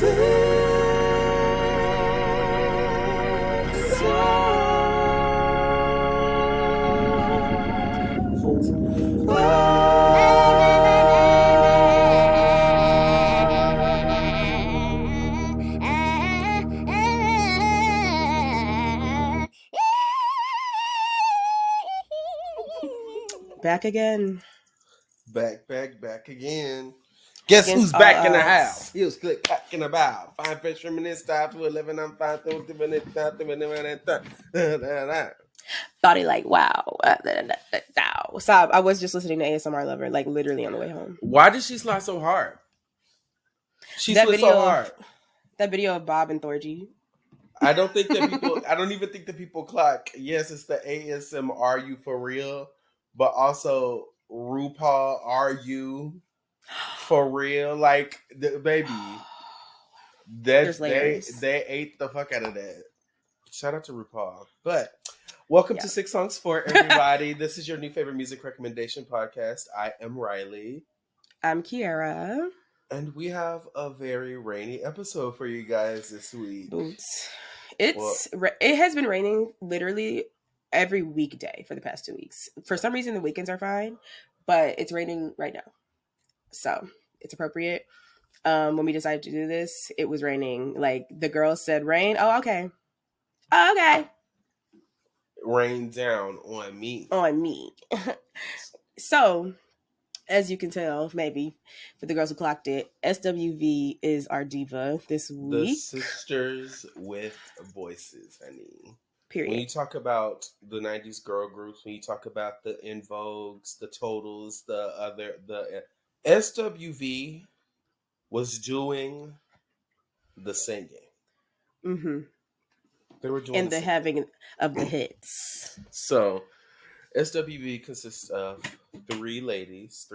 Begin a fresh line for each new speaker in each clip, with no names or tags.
Back again.
Back again. Guess
Against
who's back in the
odds.
house? Here's click back in the bow. Fine fish from this style to 11. I'm fine.
Body like wow. So I was just listening to ASMR Lover, like literally on the way home.
Why did she slide so hard? She
That
slid so hard.
That video of Bob and Thorgy.
I don't even think that people clock. Yes, it's the ASM. Are you for real? But also RuPaul. Are you for real? Like baby,
There's
that
layers.
they ate the fuck out of that. Shout out to RuPaul. But welcome to 6 Songs for everybody. This is your new favorite music recommendation podcast. I am Reilee.
I'm Kiara.
And we have a very rainy episode for you guys this week.
Boots. It has been raining literally every weekday for the past 2 weeks. For some reason, the weekends are fine, but it's raining right now. So it's appropriate. When we decided to do this, it was raining. Like the girls said, rain. Oh, okay. Oh, okay.
Rain down on me.
So, as you can tell, maybe for the girls who clocked it, SWV is our diva this week.
The sisters with voices, honey.
Period.
When you talk about the 90s girl groups, when you talk about the En Vogues, the Totals, the SWV was doing the singing.
Mm-hmm.
They were doing
the having of the hits.
So SWV consists of 3 ladies.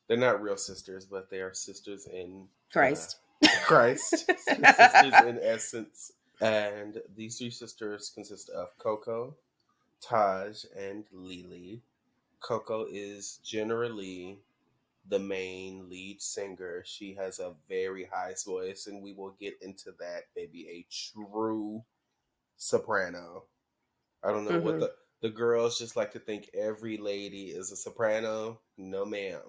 They're not real sisters, but they are sisters in
Christ.
Sisters in essence. And these 3 sisters consist of Coco, Taj, and Lily. Coco is generally the main lead singer. She has a very high voice, and we will get into that. Maybe a true soprano. I don't know what the girls just like to think every lady is a soprano. No, ma'am.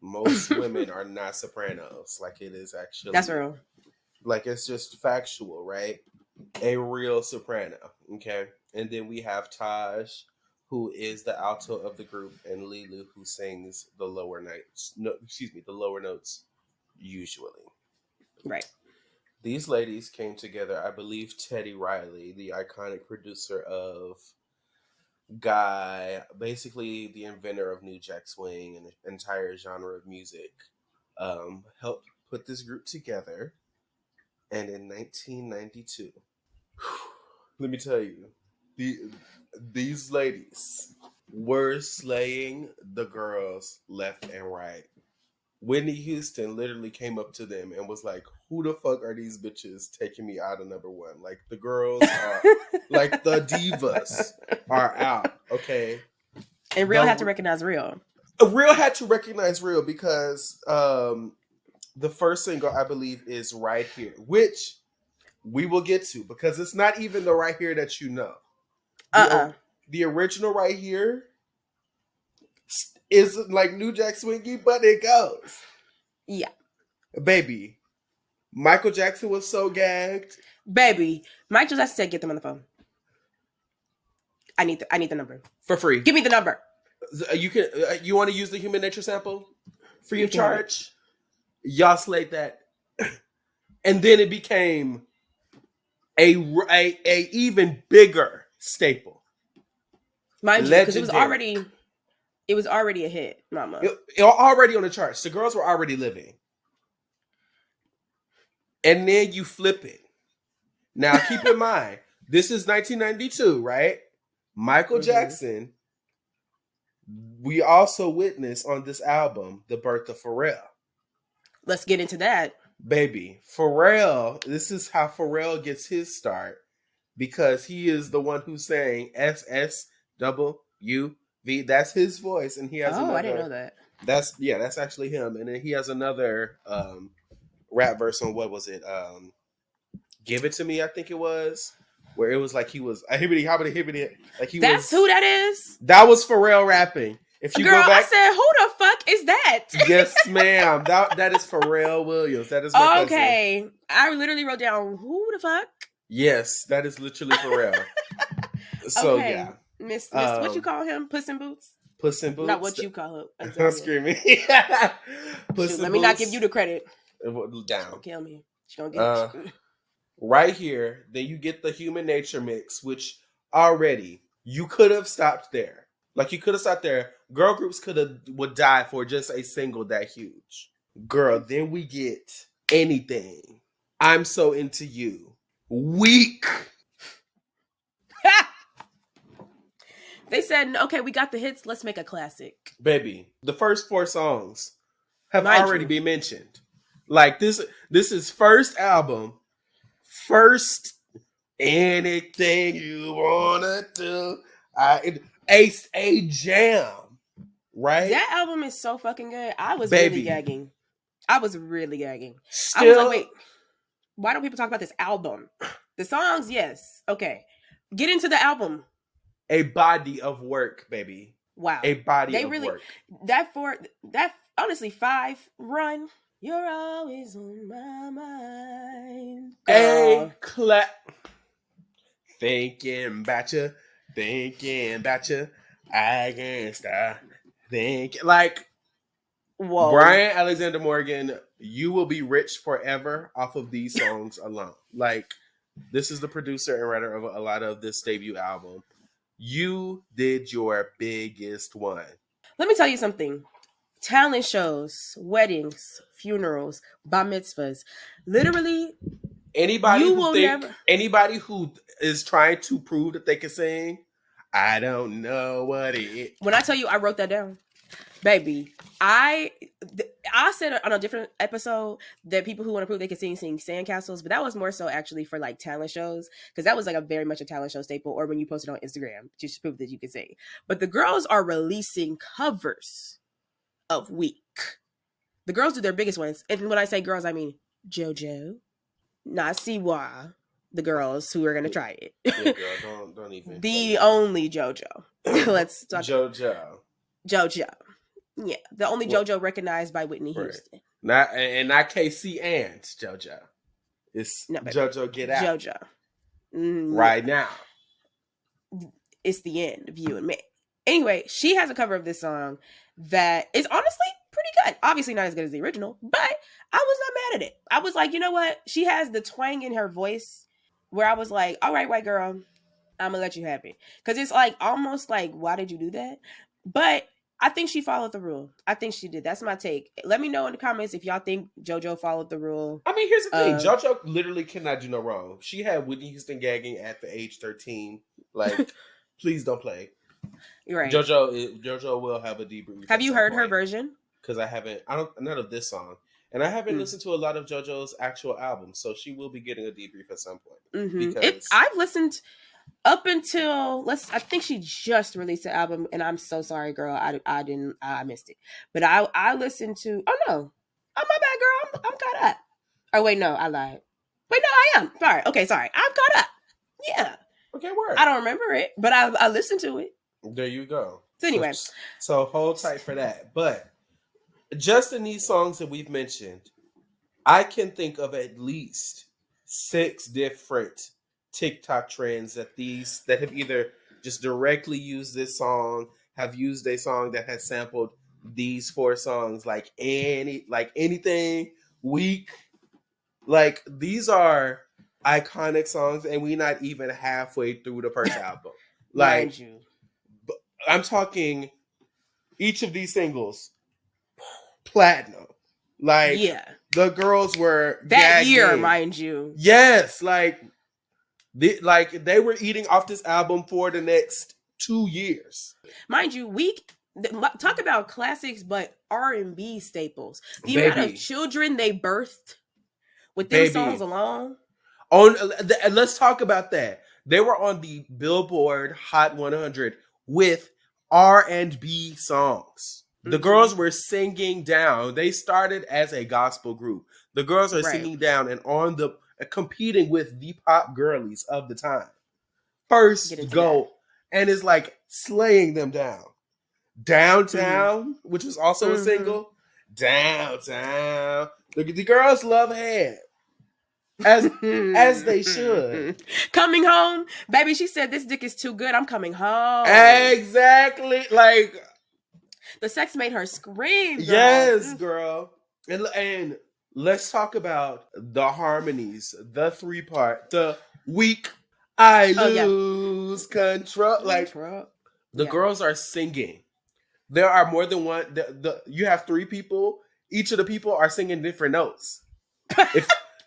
Most women are not sopranos. Like it is actually.
That's real.
Like it's just factual, right? A real soprano. Okay. And then we have Taj, who is the alto of the group, and Lulu, who sings the lower notes. The lower notes usually.
Right.
These ladies came together. I believe Teddy Riley, the iconic producer of Guy, basically the inventor of New Jack Swing and the entire genre of music, helped put this group together. And in 1992, let me tell you, these ladies were slaying the girls left and right. Whitney Houston literally came up to them and was like, who the fuck are these bitches taking me out of number 1? Like, the girls are, like, the divas are out, okay?
And Real had to recognize Real.
Real had to recognize Real because the first single, I believe, is Right Here, which we will get to because it's not even the Right Here that you know. The original Right Here isn't like New Jack Swingy, but it goes.
Yeah.
Baby, Michael Jackson was so gagged.
Baby, Michael Jackson said, get them on the phone. I need the number. For free. Give me the number.
You want to use the human nature sample? Free of charge? Y'all slayed that. And then it became a even bigger staple.
Mind you, because it was already a hit, mama.
It already on the charts. The girls were already living. And then you flip it. Now, keep in mind, this is 1992, right? Michael Jackson. We also witnessed on this album the birth of Pharrell.
Let's get into that.
Baby, Pharrell, this is how Pharrell gets his start because he is the one who's saying SSWV. That's his voice, and he has another.
I didn't know that.
That's actually him, and then he has another rap verse on what was it? Give It to Me, I think it was. Where it was like he was a hibbity hobbity hibbity, like he
That's
was.
who that is.
That was Pharrell rapping. If you
Girl,
go
I
back,
said, who the fuck is that?
yes, ma'am. That is Pharrell Williams. That is my cousin.
Okay. I literally wrote down, who the fuck?
Yes, that is literally Pharrell. So
Okay.
yeah,
Miss, what you
um,
call him? Puss in Boots?
Puss in
Not
Boots.
what you call him.
I'm
Azalea.
screaming. Puss
Shoot,
in
let me not give
Boots
you the credit. She's
down.
gonna kill me. She's gonna get
Right here, then you get the Human Nature mix, which already you could have stopped there. Like you could have stopped there. Girl groups would die for just a single that huge. Girl, then we get Anything. I'm So Into You. Weak.
They said, okay, we got the hits. Let's make a classic.
Baby, the first 4 songs have
Mind
already
you.
been mentioned. Like this is first album, first anything you wanna do. A jam, right?
That album is so fucking good. I was really
Baby,
gagging. I was really gagging. I was like,
still
wait, why don't people talk about this album? The songs, yes. Okay. Get into the album.
a body of work, baby.
Wow.
A body
They
of
really
work.
that honestly 5 run. You're always on my mind. Girl.
A clap. Thinking about you, thinking about you. I can't stop thinking. Like,
Whoa.
Brian Alexander Morgan, you will be rich forever off of these songs alone. Like, this is the producer and writer of a lot of this debut album. You did your biggest one.
Let me tell you something. Talent shows, weddings, funerals, bar mitzvahs. Literally,
Anybody anybody who is trying to prove that they can sing, I don't know what it.
When I tell you I wrote that down, baby, I said on a different episode that people who want to prove they can sing sandcastles, but that was more so actually for like talent shows, because that was like a very much a talent show staple, or when you post it on Instagram just to prove that you can sing. But the girls are releasing covers of Week. The girls do their biggest ones, and when I say girls, I mean JoJo, not Siwa, the girls who are gonna try it.
Yeah, girl, don't even.
The only JoJo. Let's talk.
JoJo.
Yeah, the only JoJo recognized by Whitney Houston.
Not KC and JoJo. It's JoJo Get Out.
JoJo.
Right now.
It's the end of You and Me. Anyway, she has a cover of this song that is honestly pretty good. Obviously not as good as the original, but I was not mad at it. I was like, you know what? She has the twang in her voice where I was like, all right, white girl, I'm gonna let you have it. Because it's like almost like, why did you do that? But I think she followed the rule. I think she did. That's my take. Let me know in the comments if y'all think JoJo followed the rule.
I mean, here's the thing. JoJo literally cannot do no wrong. She had Whitney Houston gagging at the age 13. Like, please don't play.
You're right.
JoJo will have a debrief.
Have you heard her version?
Because none of this song. And I haven't listened to a lot of JoJo's actual albums. So she will be getting a debrief at some point.
Mm-hmm. I've listened up until I think she just released the album, and I'm so sorry, girl. I missed it. But I listened to. Oh no, my bad, girl. I'm caught up. Oh wait, no, I lied. Wait, no, I am. Sorry. Okay, sorry. I'm caught up. Yeah.
Okay, word.
I don't remember it, but I listened to it.
There you go.
So anyway,
so hold tight for that. But just in these songs that we've mentioned, I can think of at least 6 different TikTok trends that have either just directly used this song, have used a song that has sampled these 4 songs, like anything, Week. Like, these are iconic songs, and we're not even halfway through the first album. Like,
mind you.
I'm talking each of these singles platinum. Like,
yeah,
the girls were
that year, mind you.
Yes, like they were eating off this album for the next 2 years.
Mind you, Week, talk about classics, but R&B staples. The amount of children they birthed with these songs alone.
Let's talk about that. They were on the Billboard Hot 100 with R&B songs. The girls were singing down. They started as a gospel group. The girls are
Right.
singing down and on the competing with the pop girlies of the time. First
Get into that.
go and it's like slaying them down. Downtown, which was also a single. Downtown. The girls love head. As they should.
Coming home, baby. She said, "This dick is too good. I'm coming home."
Exactly. Like
the sex made her scream. Girl.
Yes, girl. And let's talk about the harmonies, the 3-part, the weak I lose control. Like the girls are singing. There are more than one. You have 3 people. Each of the people are singing different notes.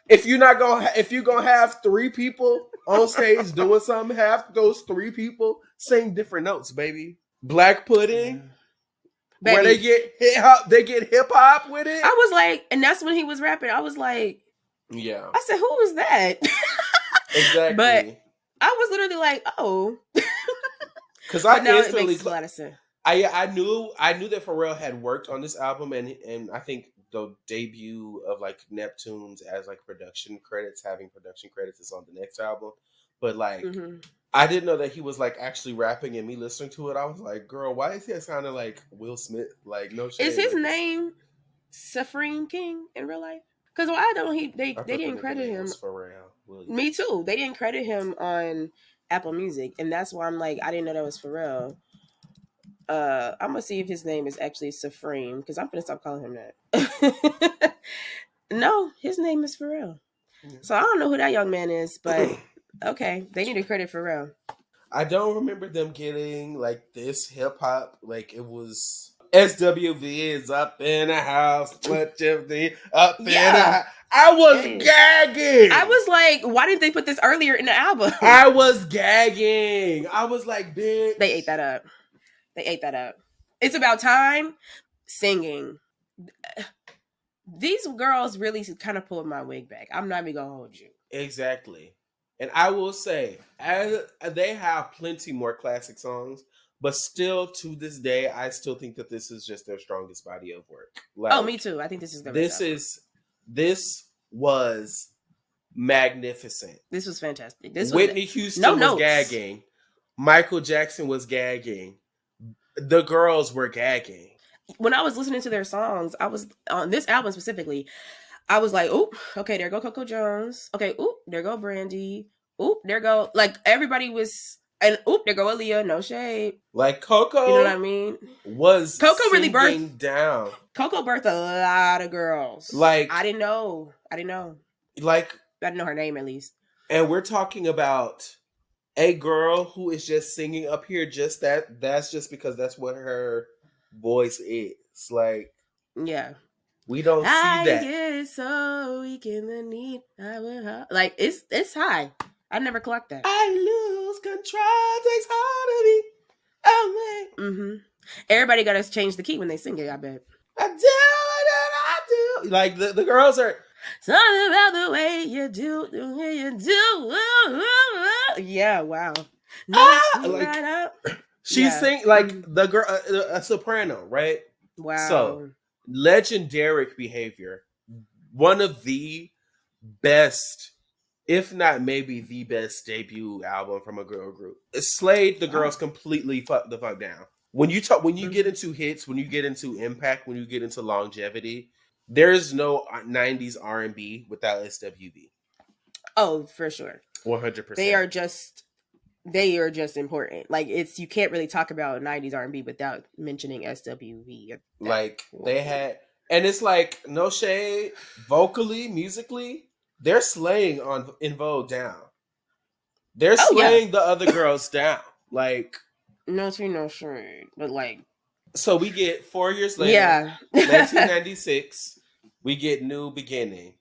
If you're gonna have 3 people on stage doing something, have those 3 people sing different notes, baby. Black Pudding. Baby. Where they get hip hop with it.
I was like, and that's when he was rapping. I was like,
yeah.
I said, who was that?
Exactly.
But I was literally like, oh,
because I instantly it makes a lot of sense. I knew that Pharrell had worked on this album, and I think the debut of like Neptunes as like production credits, having production credits, is on the next album. But like, I didn't know that he was like actually rapping, and me listening to it, I was like, girl, why is he sounding like Will Smith? Like, no shade.
Is his name Supreme King in real life? Because why don't they didn't credit him?
Pharrell Williams.
Me too. They didn't credit him on Apple Music, and that's why I'm like, I didn't know that was Pharrell. I'm gonna see if his name is actually Supreme, because I'm gonna stop calling him that. No, his name is Pharrell. So I don't know who that young man is, but okay, they need a credit Pharrell.
I don't remember them getting like this hip hop. Like it was SWV is up in the house. Much of the up in the house. I was gagging.
I was like, why didn't they put this earlier in the album?
I was gagging. I was like, bitch.
They ate that up. It's about time. Singing. These girls really kind of pulled my wig back. I'm not even gonna hold you.
Exactly. And I will say, they have plenty more classic songs, but still to this day, I still think that this is just their strongest body of work.
Like, me too. I think this is their best album.
This was magnificent.
This was fantastic.
Whitney Houston was gagging. Michael Jackson was gagging. The girls were gagging.
When I was listening to their songs, I was on this album specifically. I was like, "Oop, okay, there go Coco Jones. Okay, oop, there go Brandy. Oop, there go." Like everybody was, and oop, there go Aaliyah. No shade.
Like Coco,
you know what I mean?
Was
Coco really birthed
down?
Coco birthed a lot of girls.
Like
I didn't know. Like I didn't know her name at least.
And we're talking about a girl who is just singing up here. Just that's just because that's what her voice is. Like,
yeah.
We don't see that.
I get so weak in the knee. Like it's high. I never clocked that.
I lose control. Takes all of me. Oh
man. Everybody got to change the key when they sing it. I bet.
I do. Like the girls are.
Something about the way you do, the way you do. Yeah. Wow.
Like, right up. She's singing like the girl, a soprano, right?
Wow.
So. Legendary behavior. One of the best, if not maybe the best debut album from a girl group. It slayed the girls completely the fuck down. When you get into hits, when you get into impact, when you get into longevity, there's no 90s R&B without SWV.
Oh, for sure.
100%.
They are just important. Like you can't really talk about 90s R&B without mentioning SWV.
Like they had, and it's like no shade, vocally, musically, they're slaying on In Vogue down. They're slaying the other girls down. Like
no shade, but like.
So we get 4 years later, 1996. We get New Beginning.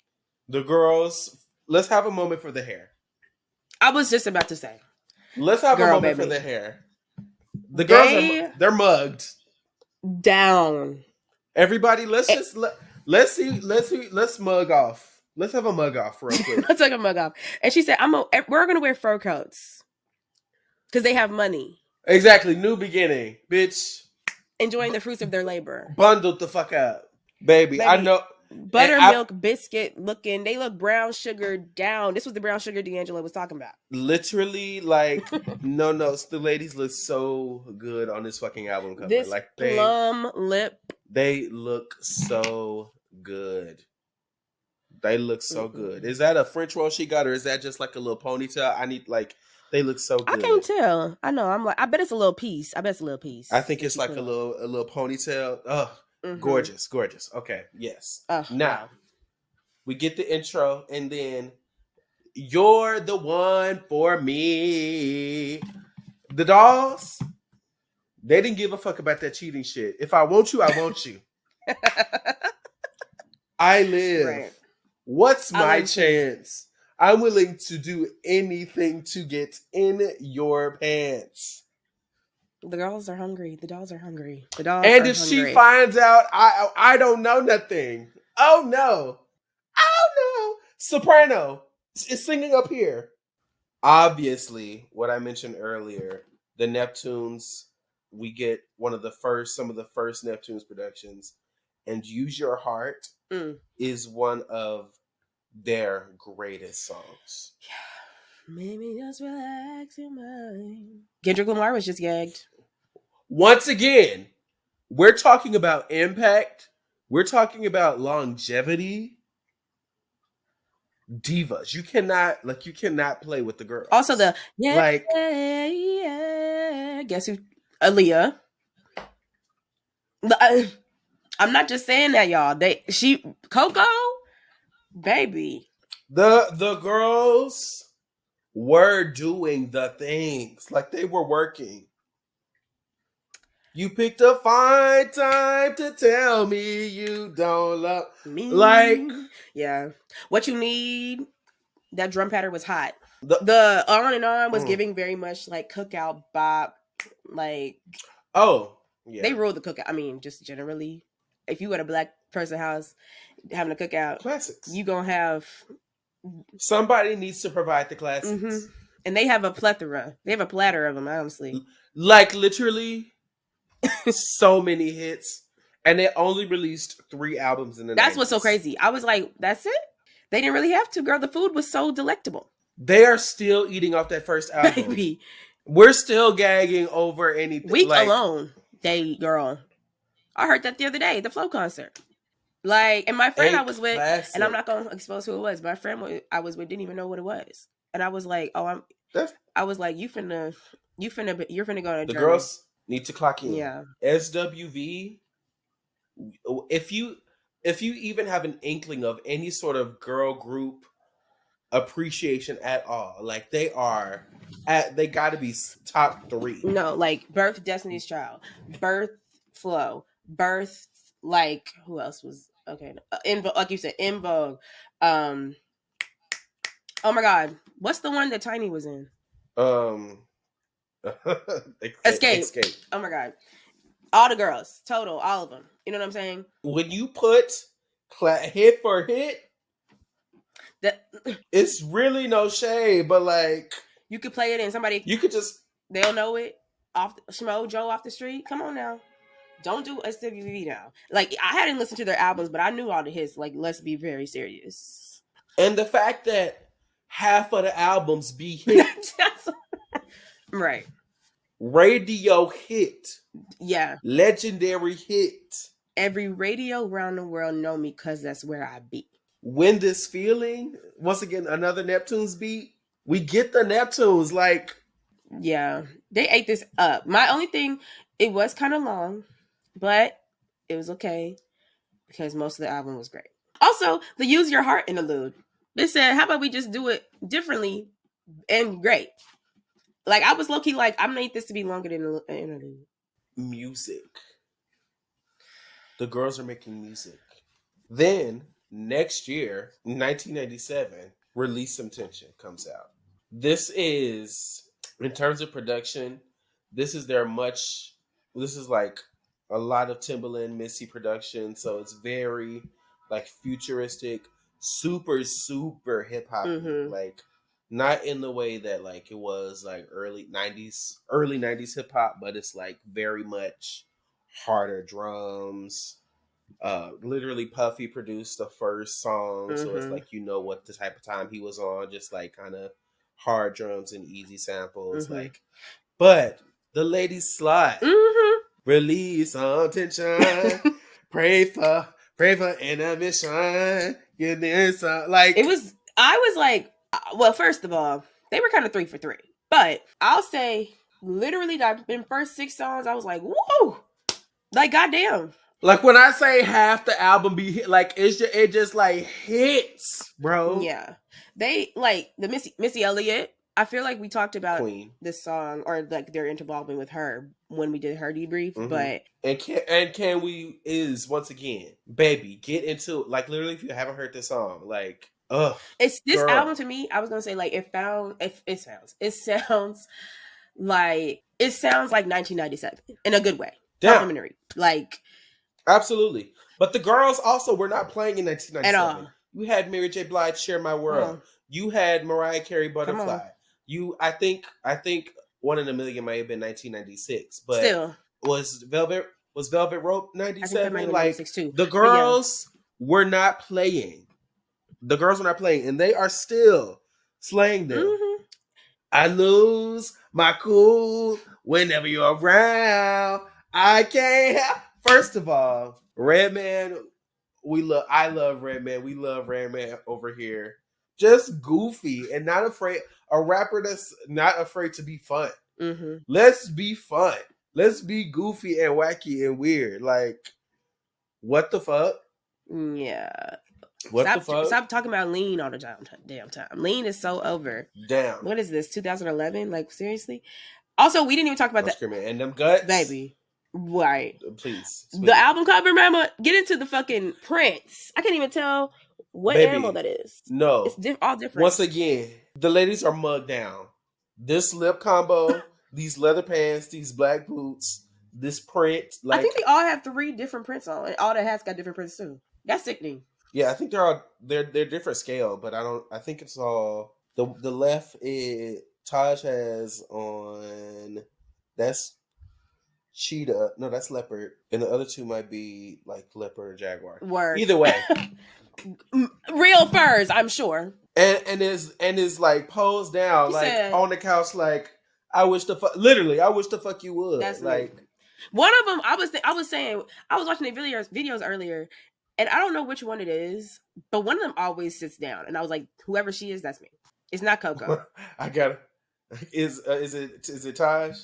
The girls. Let's have a moment for the hair.
I was just about to say.
Let's have a moment for the hair. The girls they're mugged
down.
Everybody, let's mug off. Let's have a mug off real quick.
Let's take a mug off. And she said, we're gonna wear fur coats because they have money.
Exactly. New Beginning, bitch.
enjoying the fruits of their labor.
Bundled the fuck up, baby. I
Baby,
know. And
buttermilk biscuit looking. They look brown sugar down. This was the brown sugar D'Angelo was talking about.
literally, like, no, the ladies look so good on this fucking album cover.
This
Like
plum lip.
they look so good. They look so good.
Mm-mm.
Is that a French roll she got, or is that just like a little ponytail? I need like they look so
I can't
good.
tell. I know. I'm like, I bet it's a little piece. I bet it's a little
I
piece
think
that
it's
she
like
put on.
a little ponytail. Oh,
Mm-hmm.
gorgeous, gorgeous. Okay, yes.
Oh
Now
wow.
we get the intro, and then you're the one for me. The dolls, they didn't give a fuck about that cheating shit. If I want you, I want you. I live.
Right.
What's
I
my
love it too.
chance? I'm willing to do anything to get in your pants.
The girls are hungry. The dolls are hungry. The dolls
And
are
if she
hungry.
finds out I don't know nothing. Oh no. Oh no. Soprano is singing up here. Obviously, what I mentioned earlier, the Neptunes, we get some of the first Neptunes productions, and Use Your Heart
Mm.
is one of their greatest songs.
Yeah. Maybe just relax your mind. Kendrick Lamar was just gagged.
Once again, we're talking about impact. We're talking about longevity. Divas. You cannot play with the
Also
girls.
the yeah,
Like
yeah. Guess who? Aaliyah. I'm not just saying that, y'all. She Coco, baby.
the girls were doing the things. Like they were working. You picked a fine time to tell me you don't love like
Me. Yeah. What you need? That drum pattern was hot.
the
The on and on was
mm.
giving very much like cookout bop. Like
Oh,
they
yeah.
ruled the cookout. I mean, just generally, if you at a black person house having a cookout,
Classics.
you gonna have.
Somebody needs to provide the
Mm-hmm.
classics.
And they have a plethora. They have a platter of them, honestly.
Like literally so many hits. And they only released 3 albums in the
That's what's so
90s.
crazy. I was like, that's it? They didn't really have to, girl. The food was so delectable.
They are still eating off that first album.
Baby.
We're still gagging over anything.
Week
Like
alone, they girl. I heard that the other day, the Flow concert. Like, and my friend
a
I was with, and I'm
classic.
not gonna expose who it was. My friend I was with didn't even know what it was, and I was like, "Oh,
That's,
I was like, you're finna go on a
the
journey."
girls need to clock in.
Yeah,
SWV, if you even have an inkling of any sort of girl group appreciation at all, like they got to be top 3.
no, like Birth, Destiny's Child, Birth, Flow, Birth. Like who else was okay? Like you said, In Vogue. Um, oh my God, what's the one that Tiny was in?
Um,
Escape.
Escape.
Oh my God, all the girls, total, all of them. You know what I'm saying?
When you put hit for hit,
That
it's really no shade, but like
you could play it and somebody
you could just
they'll know it off Schmo Joe off the street. Come on now. Don't do SWV now. Like I hadn't listened to their albums, but I knew all the hits. Like let's be very serious.
and the fact that half of the albums be hit,
Right.
radio hit,
Yeah.
legendary hit.
Every radio around the world know me because that's where I be.
When This Feeling, once again, another Neptunes beat. We get the Neptunes, like
Yeah. They ate this up. My only thing, it was kind of long, but it was okay because most of the album was great. Also, the Use Your Heart interlude. They said, how about we just do it differently and great? Like I was low key like I made this to be longer than an interlude.
music. The girls are making music. Then next year, 1997, Release Some Tension comes out. This is, in terms of production, this is their much. This is like a lot of Timbaland, Missy production, so it's very like futuristic, super hip hoppy,
Mm-hmm.
like not in the way that like it was like early '90s hip hop, but it's like very much harder drums. Literally Puffy produced the first song, so it's
Mm-hmm.
like you know what the type of time he was on, just like kind of hard drums and easy samples.
Mm-hmm.
Like, but the ladies slide,
Mm-hmm.
release some tension, pray for intermission. Get this
It
like
was. I was like, well, first of all, they were kind of 3 for 3, but I'll say literally that in first 6 songs, I was like, whoa, like goddamn.
like when I say half the album be hit, like it just like hits, bro.
Yeah, they like the Missy Elliott. I feel like we talked about
Queen.
this song or like their involvement with her when we did her debrief,
Mm-hmm.
but
And can we is once again, baby, get into it. Like literally, if you haven't heard this song, like,
it's this
girl,
album to me. I was gonna say like it sounds like 1997 in a good way,
down,
complimentary, like
absolutely. But the girls also were not playing in
at
1997.
all.
You had Mary J. Blige, "Share My
Come
World."
on,
You had Mariah Carey,
come on.
"Butterfly." I think "One in a Million" may have been 1996, but
Still,
was Velvet Rope
I think that might have
97?
been
Like
96 too.
the
But yeah.
girls were not playing. The girls were not playing, and they are still slaying them.
Mm-hmm.
I lose my cool whenever you're around. I can't help. First of all, Redman, I love Redman. We love Redman over here. Just goofy and not afraid. A rapper that's not afraid to be fun.
Mm-hmm.
Let's be fun. Let's be goofy and wacky and weird. Like, what the fuck?
Yeah.
What the fuck?
Stop talking about lean all the damn time. Lean is so over.
Down.
What is this? 2011? Like seriously? Also, we didn't even talk about
No
that,
screaming. And them guts.
baby. Right.
Please,
The
sweetie.
album cover, mama. Get into the fucking prints. I can't even tell what animal
Baby,
that is.
no.
It's all different.
Once again, the ladies are mugged down. This lip combo, these leather pants, these black boots, this print,
I think
like
they all have 3 different prints on, and all the hats got different prints too. That's sickening.
yeah, I think they're different scale, but I think it's all the left is Taj has on that's cheetah, no, that's leopard, and the other two might be like leopard or jaguar.
Word.
Either way.
Real furs, I'm sure.
And is like posed down,
He
like
said,
on the couch, like I wish the fuck you would.
"That's
Like
me." One of them, I was saying, I was watching the videos earlier, and I don't know which one it is, but one of them always sits down, and I was like, whoever she is, that's me. It's not Coco.
I got is it Taj?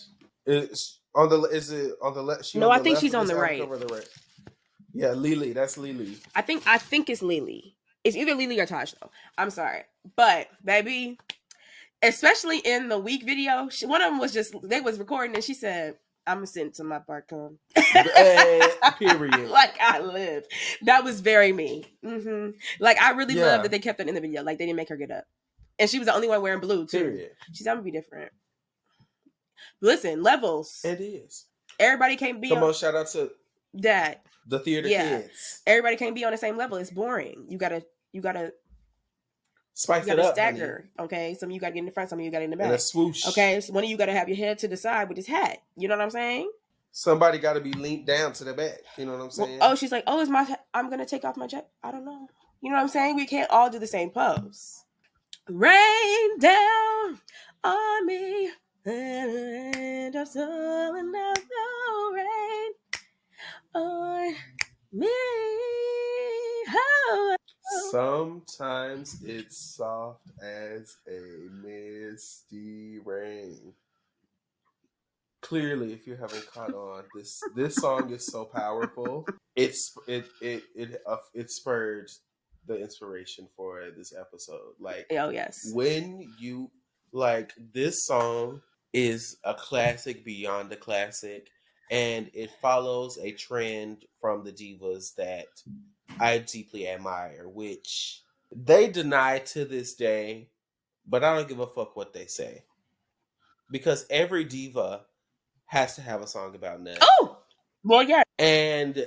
Is it on the left? She
No,
on
I
the
think
left
she's
of
on
this
the
album
right.
cover or the right? Yeah, Lily. That's Lily.
I think it's Lily. It's either Lily or Taj though. I'm sorry, but baby, especially in the week video, one of them was just they was recording and she said, "I'm gonna send it to my barcode."
Period.
Like I live. That was very me. Mm-hmm. Like I really love that they kept that in the video. Like they didn't make her get up, and she was the only one wearing blue too.
Period.
She said, "I'm gonna be different." Listen, levels.
It is.
Everybody can't be.
Come on, shout out to
that.
the theater kids.
Everybody can't be on the same level. It's boring. You gotta
spice it up,
stagger.
honey.
Okay, some of you gotta get in the front, some of you gotta in the back.
And a swoosh.
Okay, so one of you gotta have your head to the side with his hat. You know what I'm saying?
Somebody got to be leaned down to the back. You know what I'm saying?
Well, she's like, "Oh, I'm gonna take off my jacket." I don't know. You know what I'm saying? We can't all do the same pose. Rain down on me, and I'm so enough no rain on me. Oh.
Sometimes it's soft as a misty rain. Clearly, if you haven't caught on, this song is so powerful. It spurred the inspiration for this episode. Like,
oh yes,
when you like this song is a classic beyond a classic, and it follows a trend from the divas that I deeply admire, which they deny to this day, but I don't give a fuck what they say. Because every diva has to have a song about nuts.
Oh! Well, yeah.
And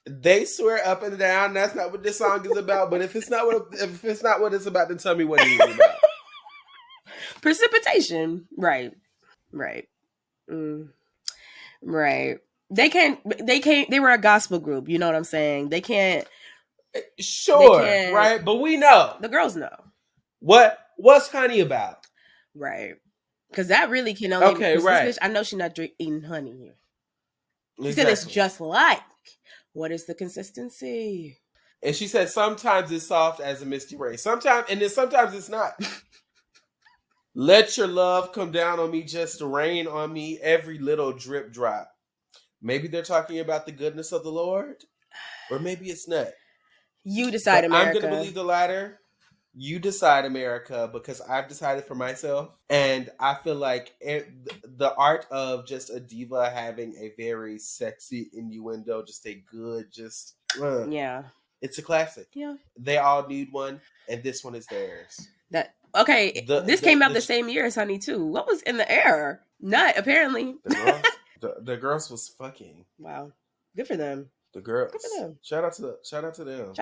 they swear up and down that's not what this song is about, but if it's not what it's about, then tell me what it is about.
Precipitation. Right. Right. Right. They can't. They can't. They were a gospel group. You know what I'm saying? They can't. They
Sure,
can't.
right? But we know
The girls know,
what's honey about.
right? Because that really can only
Okay,
because this bitch.
right.
I know she's not eating honey here. She said it's
Exactly.
just like. What is the consistency?
And she said sometimes it's soft as a misty rain. Sometimes and then sometimes it's not. Let your love come down on me just to rain on me every little drip drop. Maybe they're talking about the goodness of the Lord, or maybe it's not.
You decide,
But I'm going to
America.
believe the latter. You decide, America, because I've decided for myself. And I feel like the art of just a diva having a very sexy innuendo, just a good,
Yeah.
it's a classic.
Yeah.
They all need one, and this one is theirs.
That okay. This came out the
The
same year as Honey too. What was in the air? Nut, apparently.
the girls the girls was fucking.
Wow. Good for them.
The
Good for
girls.
them.
Shout out to them.
Shout out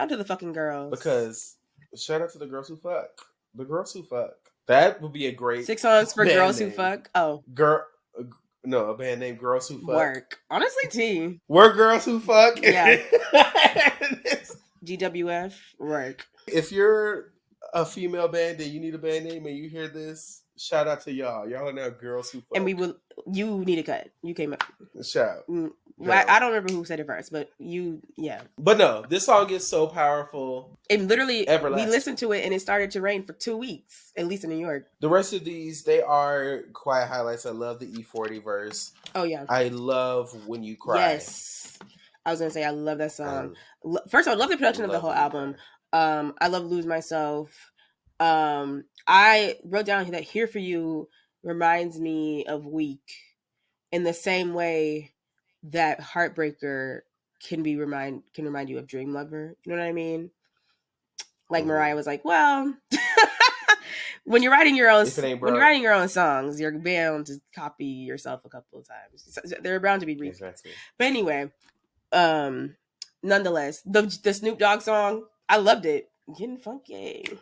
to the fucking girls.
Because shout out to the girls who fuck. The girls who fuck. That would be a great
6 songs for
band
girls who
name.
fuck. Oh,
Girl, no, a band named Girls Who Fuck.
work. Honestly, T.
We're girls who fuck.
Yeah. GWF. Work.
If you're a female band and you need a band name and you hear this, shout out to y'all. Y'all are now Girls Who Fuck.
And we will. You need a cut. You came up.
Shout.
Well, I don't remember who said it first, but you, yeah.
But no, this song is so powerful.
And literally,
everlasting.
We listened to it and it started to rain for 2 weeks, at least in New York.
The rest of these, they are quiet highlights. I love the E40 verse.
Oh, yeah.
I love When You Cry.
Yes. I was going to say, I love that song. First of all, I love the production of the whole album. I love Lose Myself. I wrote down that Here For You reminds me of Weak in the same way that Heartbreaker can remind you of Dream Lover. You know what I mean? Like Mariah was like, well, when you're writing your own songs, you're bound to copy yourself a couple of times. They're bound to be repeats. Exactly. But anyway, nonetheless, the Snoop Dogg song, I loved it. Getting funky.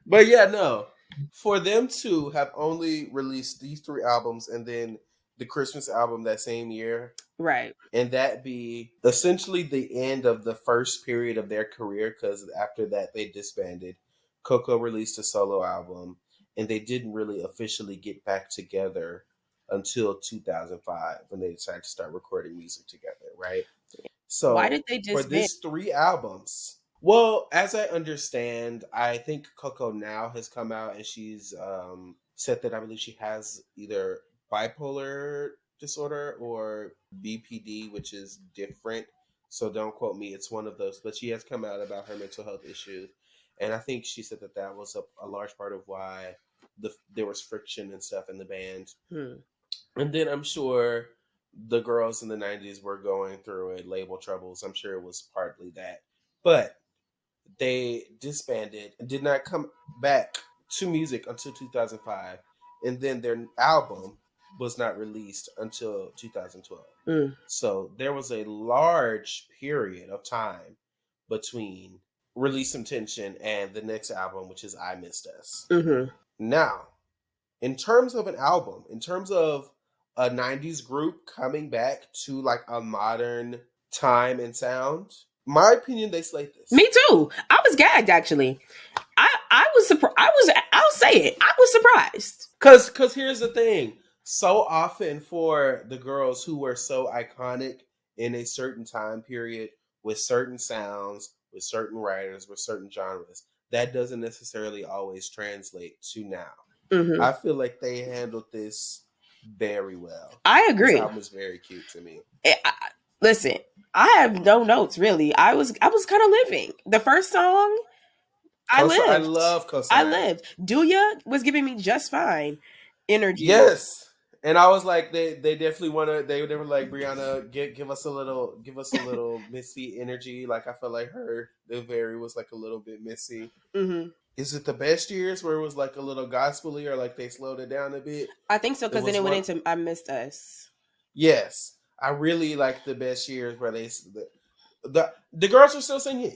But yeah, no. For them to have only released these 3 albums and then the Christmas album that same year,
right,
and that be essentially the end of the first period of their career, because after that they disbanded. Coco released a solo album, and they didn't really officially get back together until 2005 when they decided to start recording music together, right? So
why did they disband?
For these 3 albums? Well, as I understand, I think Coco now has come out and she's said that I believe she has either bipolar disorder or BPD, which is different. So don't quote me. It's one of those. But she has come out about her mental health issues. And I think she said that was a large part of why there was friction and stuff in the band. And then I'm sure the girls in the 90s were going through it, label troubles. I'm sure it was partly that. But they disbanded and did not come back to music until 2005. And then their album was not released until 2012. So there was a large period of time between Release Some Tension and the next album, which is I Missed Us. Now, in terms of an album, in terms of a 90s group coming back to like a modern time and sound, my opinion, they slayed this.
Me too. I was gagged, actually. I was surprised. I'll say it. I was surprised.
Because here's the thing. So often for the girls who were so iconic in a certain time period with certain sounds, with certain writers, with certain genres, that doesn't necessarily always translate to now. I feel like they handled this very well.
I agree.
This album was very cute to me.
Listen, I have no notes really. I was kind of living. The first song, I lived.
I love Cosign.
I lived. Duya was giving me just fine energy.
Yes. And I was like, they definitely want to. They were like, Brianna, give us a little Missy energy. Like I felt like the very was like a little bit Missy. Is it the best years where it was like a little gospel-y or like they slowed it down a bit?
I think so, because then it went into I Missed Us.
Yes, I really like the best years where the girls are still singing.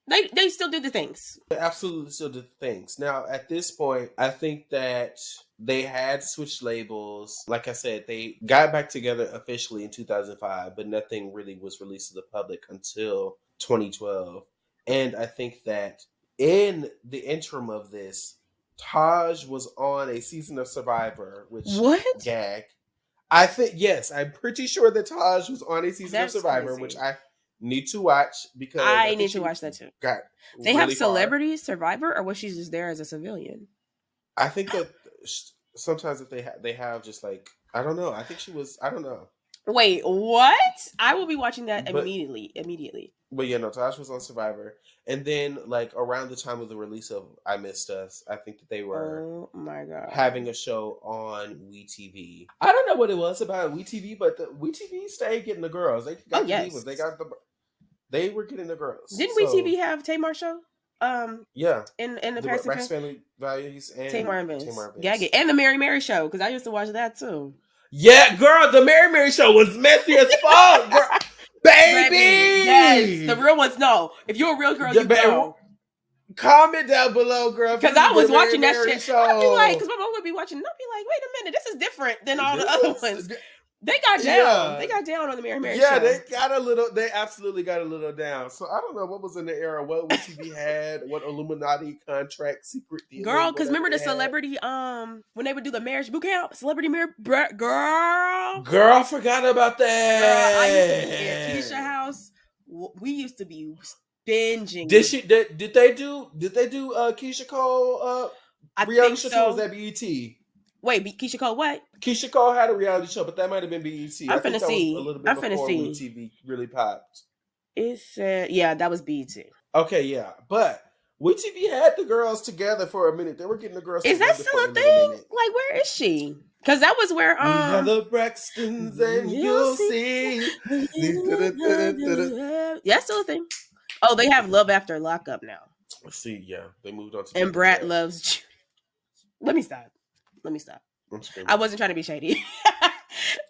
They still do the things.
They absolutely still did things. Now, at this point, I think that they had switched labels. Like I said, they got back together officially in 2005, but nothing really was released to the public until 2012. And I think that in the interim of this, Taj was on a season of Survivor, which
What?
gag. I think, yes, I'm pretty sure that Taj was on a season of
That's
Survivor, which
crazy.
I need to watch because I
I
think
need to
she
watch that too.
got
They have
really far.
celebrity Survivor, or was she just there as a civilian?
I think that sometimes if they have just like I don't know. I think she was I don't know,
Wait, what? I will be watching that
but
immediately. Immediately.
yeah, no. Taj was on Survivor, and then like around the time of the release of I Missed Us, I think that they were
Oh my god.
having a show on WeTV. I don't know what it was about WeTV, but the WeTV stayed getting the girls. They
Oh
got the divas.
yes.
They were getting the girls.
Didn't
So
WeTV have Tamar show?
yeah,
In the
the
past
Rex
event?
Family Values and
Tamar and Vince.
Tamar
Gag
Vince.
and the Mary Mary show, because I used to watch that too.
Yeah, girl, the Mary Mary show was messy as fuck, girl.
Baby, yes. The
Baby!
real ones know. If you're a real girl, you know.
Comment down below, girl, if
Because
you
I
remember
was
the Mary
watching that
Mary
shit. I'd be like, because
show.
my mom would be watching, and I'd be like, wait a minute, this is different than all the
This
other
is
ones. They got down. They
yeah.
got down on the Mary Mary
Yeah,
show.
they absolutely got a little down. So I don't know what was in the era, what WeTV had, what Illuminati contract, secret
Girl,
dealing,
because
whatever
remember the
they had.
celebrity, when they would do the marriage boot camp? Celebrity marriage, girl.
Girl, I forgot about
Girl, I used to be at Keisha
that.
house. We used to be binging.
Did they do Keisha Cole
I
reality
think
show too? Or was
so.
that BET?
Wait, Keisha Cole, what?
Keisha Cole had a reality show, but that might have been BET. I
I'm
think
finna
that was a
see.
little bit
I'm finna
before
see.
WeTV really popped.
It said, yeah, that was BT.
Okay, yeah, but WeTV had the girls together for a minute. They were getting the girls
Is that
together
still
for
a
a little
thing?
minute.
Like, where is she? Because that was where
We are the Braxtons, and
you'll
you'll
see.
see.
Yeah, that's still a thing. Oh, they have Love After Lockup now.
See, yeah, they moved on to
And
Double
Brat
Dutch.
loves Judy. Let me stop. Let me stop.
I'm screaming.
I wasn't trying to be shady.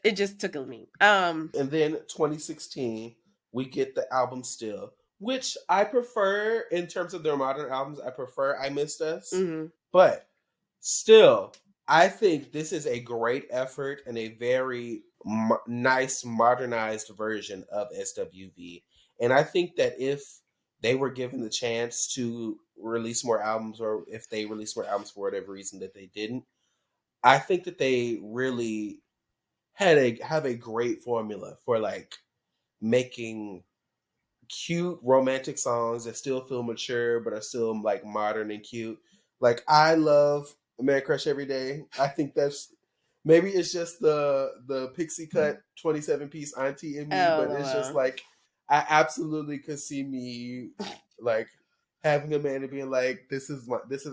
It just took a me.
And then 2016, we get the album Still, which I prefer in terms of their modern albums. I prefer I Missed Us, but still, I think this is a great effort and a very nice modernized version of SWV. And I think that if they were given the chance to release more albums, or if they released more albums for whatever reason that they didn't, I think that they really have a great formula for like making cute romantic songs that still feel mature but are still like modern and cute. Like I love Man Crush Every Day. I think that's maybe it's just the pixie cut 27-piece auntie in me, but it's just
Oh,
like I absolutely could see me like having a man and being like, this is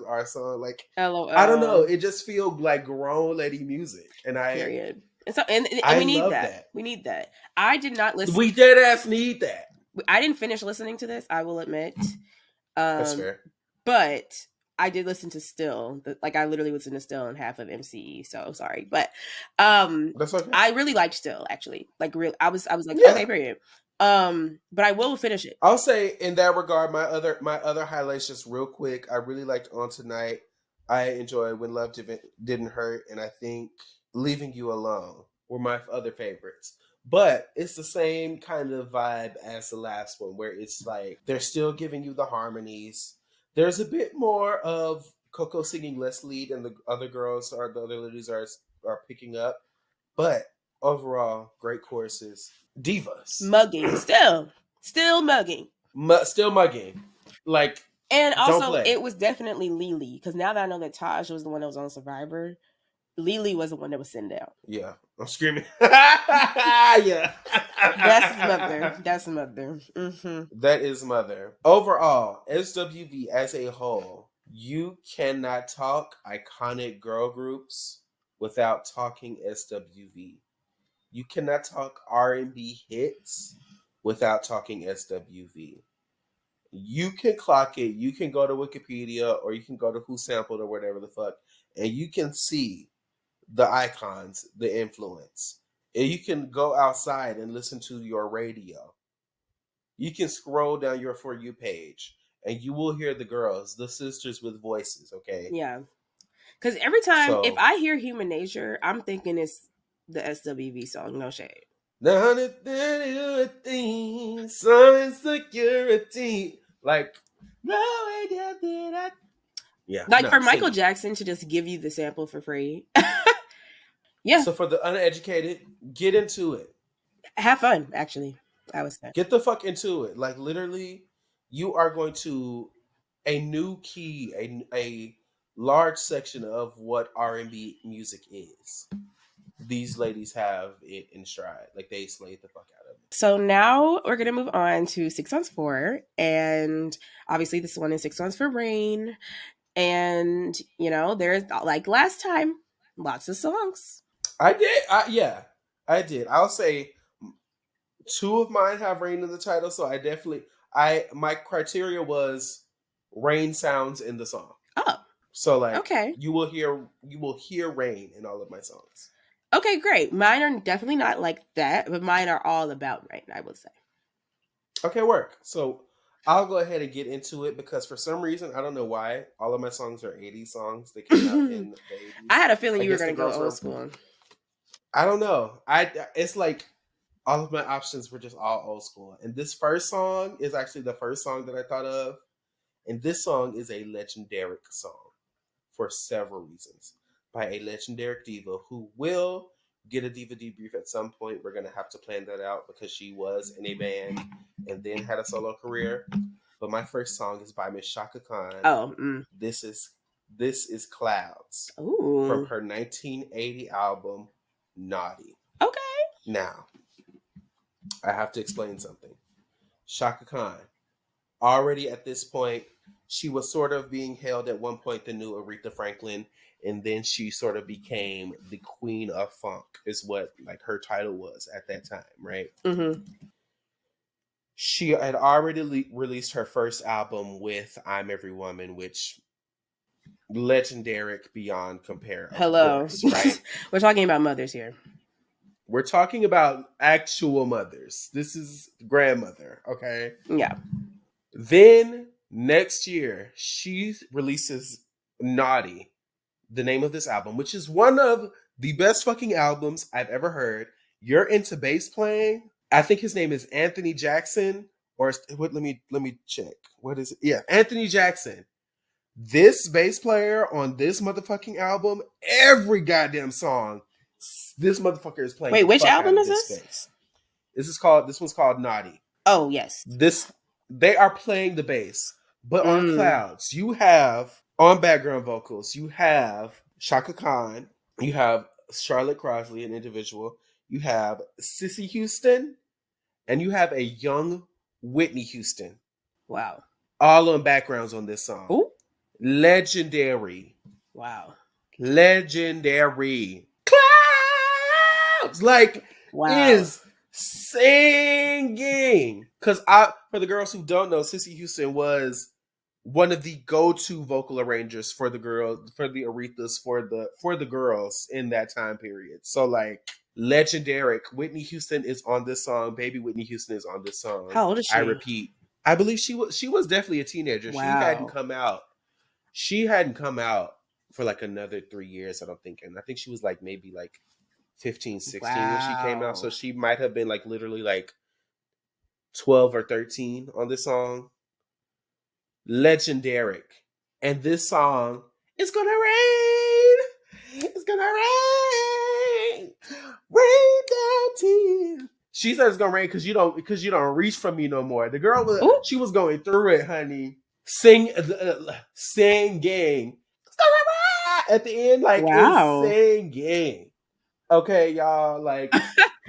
our song. Like I don't know,
LOL.
it just feel like grown lady music. And
Period. And so, and
I
we need
love
that.
that.
We need that. I did not listen.
We dead ass need that.
I didn't finish listening to this. I will admit.
That's fair.
But I did listen to Still. Like I literally listened to Still and half of MCE. So sorry, but
That's okay.
I really liked Still actually. Like real, I was like
Yeah.
okay, period. But I will finish it.
I'll say in that regard, my other highlights just real quick. I really liked On Tonight. I enjoyed When Love Didn't Hurt, and I think Leaving You Alone were my other favorites. But it's the same kind of vibe as the last one, where it's like they're still giving you the harmonies. There's a bit more of Coco singing less lead, and the other ladies are picking up. But overall, great choruses. Divas.
Mugging. Still mugging.
Still mugging. Like,
And
don't
also,
play.
it was definitely Lily. Because now that I know that Taj was the one that was on Survivor, Lily was the one that was sent down.
Yeah. I'm screaming. Yeah.
That's mother. That's mother. Mm-hmm.
That is mother. Overall, SWV as a whole, you cannot talk iconic girl groups without talking SWV. You cannot talk R&B hits without talking SWV. You can clock it. You can go to Wikipedia or you can go to Who Sampled or whatever the fuck, and you can see the icons, the influence. And you can go outside and listen to your radio. You can scroll down your For You page and you will hear the girls, the sisters with voices. Okay,
Yeah. Because every time if
so
I hear Human Nature, I'm thinking it's the SWV song. No shade.
the 130 things, some insecurity, like no way did I. Yeah,
Like
no
for Michael
singing.
Jackson to just give you the sample for free. Yeah.
So for the uneducated, get into it.
Have fun, actually. I would say.
Get the fuck into it. Like literally, you are going to a new key, a large section of what R&B music is. These ladies have it in stride. Like they slayed the fuck out of it.
So now we're gonna move on to 6 Songs 4, and obviously this one is 6 Songs for Rain, and there's like last time, lots of songs.
I did. Yeah, I did. I'll say two of mine have rain in the title, so I definitely I my criteria was rain sounds in the song.
Oh,
So like
okay.
you will hear rain in all of my songs.
Okay, great. Mine are definitely not like that, but mine are all about rain, I would say.
Okay, work. So I'll go ahead and get into it because for some reason I don't know why all of my songs are 80s songs. They came out
I
in the 80s.
had a feeling
I
you were
guess
gonna
the
go
girls
old
were.
school.
I don't know. I it's like all of my options were just all old school. And this first song is actually the first song that I thought of. And this song is a legendary song for several reasons by a legendary diva who will get a diva debrief at some point. We're going to have to plan that out because she was in a band and then had a solo career. But my first song is by Miss Shaka Khan.
Oh,
This is this is Clouds from
ooh,
her 1980 album Naughty.
okay.
Now, I have to explain something. Shaka Khan, already at this point, she was sort of being hailed at one point the new Aretha Franklin, and then she sort of became the queen of funk, is what like her title was at that time, right?
Mm-hmm.
She had already released her first album with "I'm Every Woman," which legendary beyond compare, of
Hello.
course, right?
We're talking about mothers here.
We're talking about actual mothers. This is grandmother, okay?
Yeah.
Then next year, she releases Naughty, the name of this album, which is one of the best fucking albums I've ever heard. You're into bass playing. I think his name is Anthony Jackson, or what? Let me check. What is it? Yeah, Anthony Jackson. This bass player on this motherfucking album, every goddamn song, this motherfucker is playing
Wait,
the
which
fuck out
album
of
is
this
this?
bass. This one's called Naughty.
Oh, yes.
This they are playing the bass, but on
Mm.
Clouds, you have on background vocals, you have Shaka Khan, you have Charlotte Crosley, an individual, you have Sissy Houston, and you have a young Whitney Houston,
Wow.
all on backgrounds on this song.
Ooh.
Legendary.
Wow.
Legendary. Clouds like
Wow.
is singing. Cause I for the girls who don't know, Sissy Houston was one of the go-to vocal arrangers for the girls, for the Arethas, for the girls in that time period. So like legendary. Whitney Houston is on this song. Baby Whitney Houston is on this song.
How old is
I
she?
repeat. I believe she was definitely a teenager. She hadn't
Wow.
come out. She hadn't come out for like another 3 years, I don't think. And I think she was like maybe like 15, 16 when she came out. So
Wow.
she might have been like literally like 12 or 13 on this song. Legendary. And this song, it's gonna rain. It's gonna rain. Rain down tears. She says it's gonna rain because you don't reach for me no more. The girl was
Ooh.
she was going through it, honey. Singing. It's gonna rain at the end, like is
Wow.
singing. Okay, y'all. Like,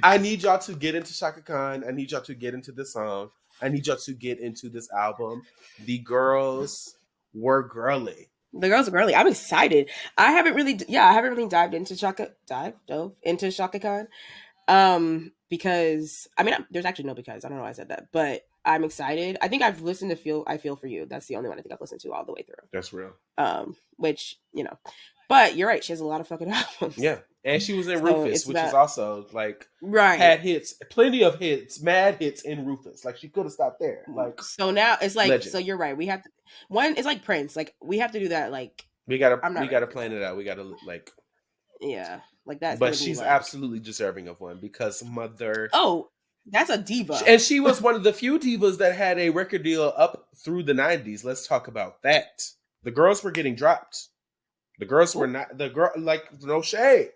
I need y'all to get into Shaka Khan. I need y'all to get into this song. I need y'all to get into this album. The girls were girly.
The girls are girly. I'm excited. I haven't really dove into Shaka Khan. Because I mean, there's actually no because I don't know why I said that, but I'm excited. I think I've listened to I Feel for You. That's the only one I think I've listened to all the way through.
That's real.
Which but you're right. She has a lot of fucking albums.
Yeah. And she was in
So
Rufus,
it's
which is
about
also like
right.
had hits, plenty of hits, mad hits in Rufus. Like she could have stopped there. Like
So now it's like,
legend.
so you're right. We have to one. It's like Prince. Like we have to do that. Like I'm
We
not ready
gotta
for
plan
that.
it out. We gotta like,
Yeah, like that's
but
gonna be
she's
like,
absolutely deserving of one because Mother.
oh, that's a diva.
And she was one of the few divas that had a record deal up through the 90s. Let's talk about that. The girls were getting dropped. The girls were
Ooh,
not the girl, like no shade.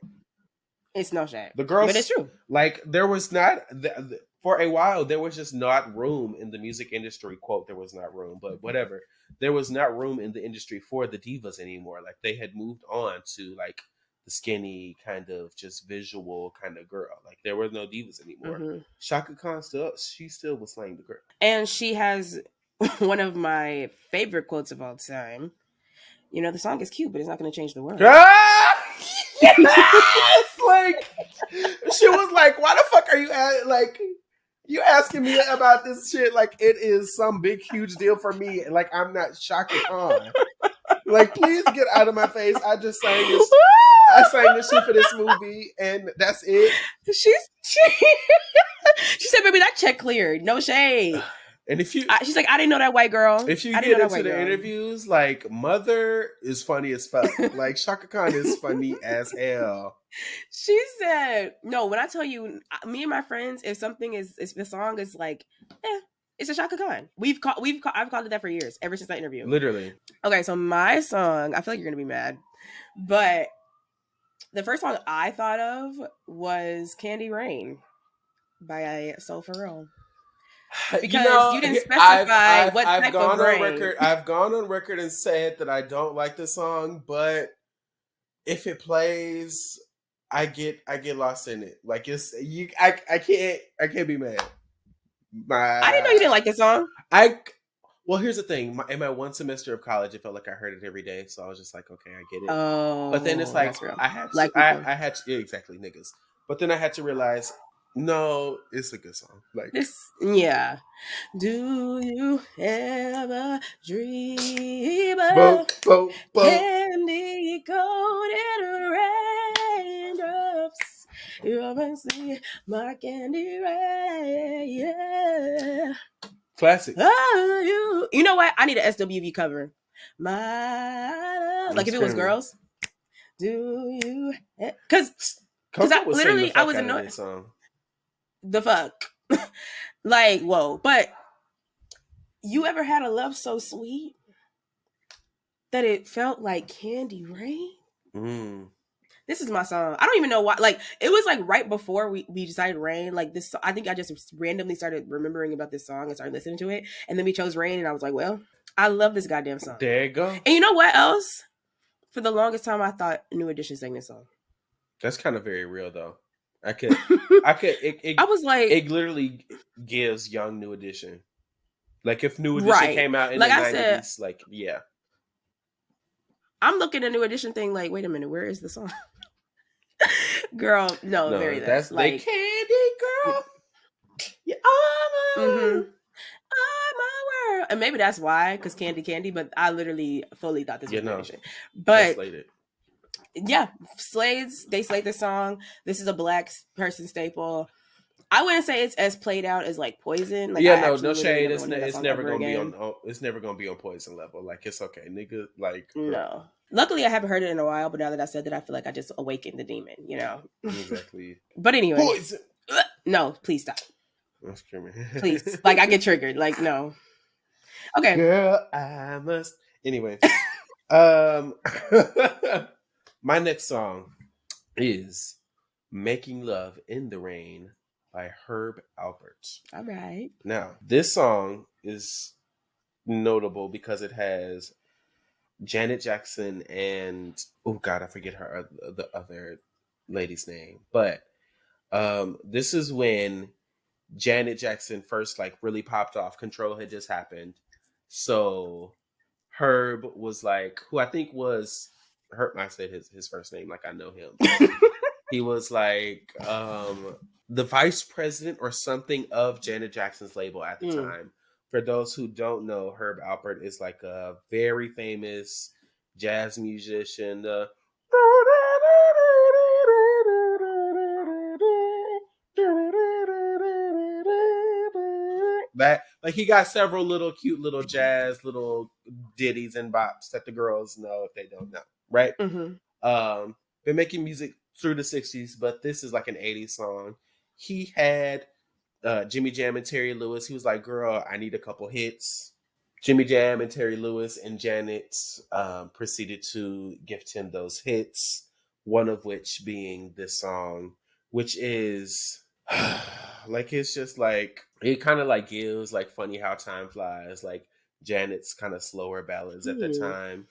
it's no shame,
The
but it's
girls,
true.
like there was not for a while there was just not room in the music industry. Quote, there was not room, but whatever. There was not room in the industry for the divas anymore. Like they had moved on to like the skinny kind of just visual kind of girl. Like there were no divas anymore.
Hmm.
Shaka Khan still was slaying the girl.
And she has one of my favorite quotes of all time. You know, the song is cute, but it's not going to change the world.
Ah! Yes! Like she was like, "Why the fuck are you like you asking me about this shit? Like it is some big huge deal for me. Like I'm not Shaka Khan. Like please get out of my face. I just sang this. I sang this shit for this movie, and that's it."
She said, "Baby, that check cleared. No shade."
And
She's like, "I didn't know that white girl.
if you
I didn't
get
know that
into
white
the
girl."
interviews, like Mother is funny as fuck. Like Shaka Khan is funny as hell.
She said, "No, when I tell you, me and my friends, if the song is like, it's a Shaka Khan. I've called it that for years, ever since that interview."
Literally.
Okay, so my song, I feel like you're gonna be mad, but the first song I thought of was "Candy Rain" by Soul For Real.
You
Because
know,
you didn't specify what
I've
type of
gone on
rain.
record. I've gone on record and said that I don't like the song, but if it plays, I get lost in it. Like it's you. I can't be mad.
I didn't know
My
you didn't like this song.
I well, here's the thing. In my one semester of college, it felt like I heard it every day, so I was just like, okay, I get it. But then it's
Oh,
like
that's real.
I had to.
Black people.
I had to, yeah, exactly niggas. But then I had to realize, no, it's a good song. Like
Yeah. Do you ever dream
boom,
of
boom, boom.
candy coated raindrops? You ever see my candy rain? Yeah.
Classic.
Oh, you know what? I need an SWV cover. My
I'm
like if it was
screaming.
girls, do you? Because I
Coco was singing the
literally I
fuck
was
out of
annoyed.
this song.
The fuck, like whoa! But you ever had a love so sweet that it felt like candy rain?
Mm.
This is my song. I don't even know why. Like it was like right before we decided Rain. Like this, I think I just randomly started remembering about this song and started listening to it, and then we chose Rain, and I was like, well, I love this goddamn song.
There you go.
And you know what else? For the longest time, I thought New Edition sang this song.
That's kind of very real though. I could,
I was like,
it literally gives young New Edition. Like if New Edition
right.
came out in
Like
the
I said,
'90s, like yeah,
I'm looking at New Edition thing like, wait a minute, where is the song? Girl, no,
no,
very that.
that's they
Like,
candy girl. Yeah, oh
mm-hmm. Oh my world. And maybe that's why, because Candy, but I literally fully thought this
you
was New
know,
Edition.
they
But
slayed it.
yeah, they slayed the song. This is a black person staple. I wouldn't say it's as played out as like Poison. Like
Yeah,
I
no,
actually
no
literally
shade.
never want to hear that
It's
song
never
ever
gonna be
again.
on. It's never gonna be on Poison level. Like it's okay, nigga. Like girl.
No. Luckily I haven't heard it in a while, but now that I said that, I feel like I just awakened the demon, you know.
Exactly.
But anyway.
Poison.
No, please stop.
I'm screaming.
Please. Like I get triggered. Like, no. Okay.
Girl, I must. Anyway, um, my next song is "Making Love in the Rain" by Herb Alpert.
All right.
Now, this song is notable because it has Janet Jackson and oh god, I forget her the other lady's name, but this is when Janet Jackson first like really popped off. Control had just happened. So Herb was like, who I think was Herb. I said his first name like I know him. He was like the vice president or something of Janet Jackson's label at the time. For those who don't know, Herb Alpert is like a very famous jazz musician. that like he got several little cute little jazz little ditties and bops that the girls know if they don't know, right?
Mm-hmm.
Been making music through the 60s, but this is like an 80s song. He had Jimmy Jam and Terry Lewis. He was like, girl, I need a couple hits. Jimmy Jam and Terry Lewis and Janet proceeded to gift him those hits, one of which being this song, which is like, it's just like, it kind of like gives like Funny How Time Flies, like Janet's kind of slower ballads at the
Mm-hmm.
time.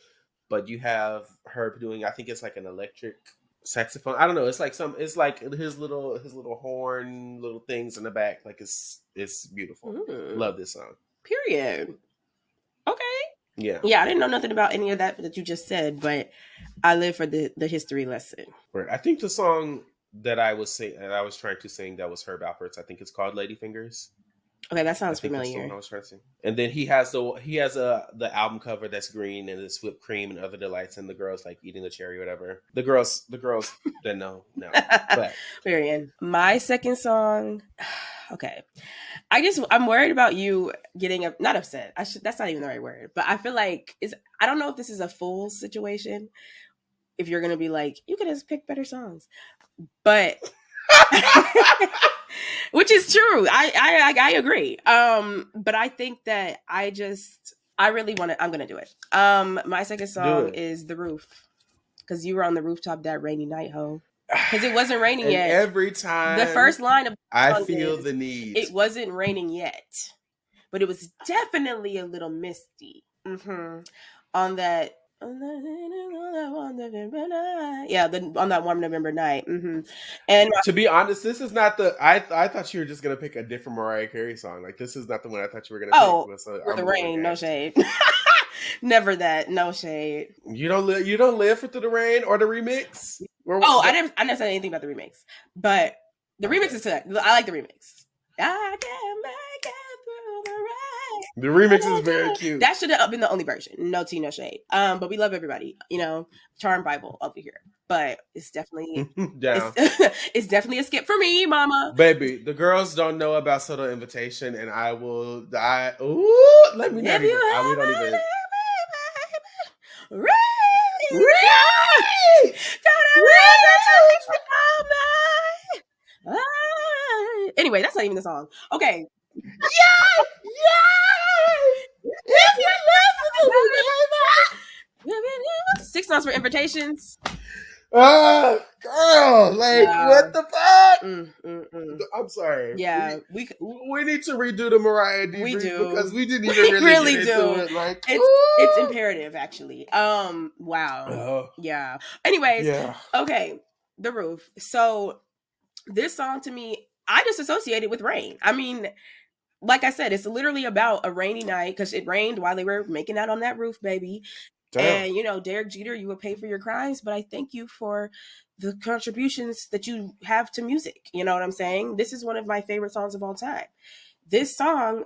But you have her doing, I think it's like an electric saxophone. I don't know. It's like it's like his little horn, little things in the back. Like it's beautiful.
Mm-hmm.
Love this song.
Period. Okay.
Yeah.
Yeah, I didn't know nothing about any of that you just said, but I live for the history lesson.
I think the song that I was trying to sing, that was Herb Alpert's. I think it's called Ladyfingers.
Okay, that
I
sounds
think that's the one
familiar.
I was trying to sing. And then he has the album cover that's green and it's whipped cream and other delights, and the girls like eating the cherry or whatever. The girls that know. But
Marianne, my second song. Okay, I'm worried about you getting not upset. That's not even the right word, but I feel like I don't know if this is a full situation. If you're gonna be like, you could just pick better songs, but which is true. I agree. But I think that I really want to. I'm gonna do it. My second
do
song
it.
is "The Roof" because you were on the rooftop that rainy night, ho. Because it wasn't raining
And
yet.
every
The
time
first line of
I
the song
feel
is,
the need.
"It wasn't raining yet, but it was definitely a little misty." Mm-hmm. On that. Yeah, on that warm November night. Mm-hmm. And
To be honest, this is not the. I thought you were just gonna pick a different Mariah Carey song. Like this is not the one I thought you were gonna pick.
oh,
So
for
I'm
the
a little
rain, no
gagged.
shade. Never that, no shade.
You don't live for Through the Rain or the remix.
Oh, I never said anything about the remix, but the remix
Okay.
is good. I like the remix. I can make it through the rain.
The remix is very cute.
That should have been the only version. No tea, no shade. But we love everybody. Charm Bible over here. But it's definitely
Down.
it's definitely a skip for me, mama.
Baby, the girls don't know about Subtle Invitation, and I will die. Ooh, let me not
If
even.
you
We don't even.
ever
Right!
Anyway, that's not even the song. Okay.
Yay! Yay! If you listen to me,
6 months for invitations.
oh, girl, like what the fuck? I'm sorry.
Yeah,
we need to redo the Mariah debrief
we do
because we didn't even really get into it. Like
it's imperative, actually. Wow. Yeah. Anyways,
yeah.
okay, The Roof. So this song to me, I just associate it with rain. I mean, like I said, it's literally about a rainy night because it rained while they were making out on that roof, baby.
Damn.
And Derek Jeter, you will pay for your crimes, but I thank you for the contributions that you have to music. You know what I'm saying? This is one of my favorite songs of all time. This song,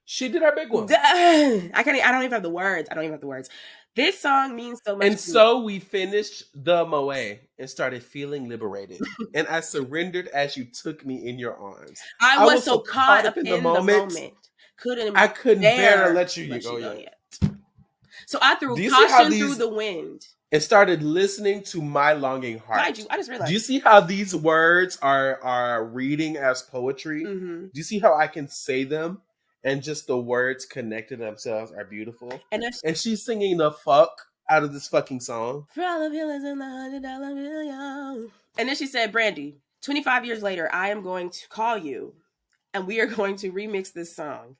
she did our big one.
I don't even have the words. This song means so much.
And so we finished the Moe and started feeling liberated. And I surrendered as you took me in your arms.
I was so caught up in the moment.
I couldn't bear to let you go yet.
So I threw caution through the wind
and started listening to my longing heart.
Mind you, I just realized.
Do you see how these words are reading as poetry?
Mm-hmm.
Do you see how I can say them and just the words connected themselves are beautiful? And she's singing the fuck out of this fucking song.
For all of you in the $100 million. And then she said, Brandy, 25 years later, I am going to call you and we are going to remix this song.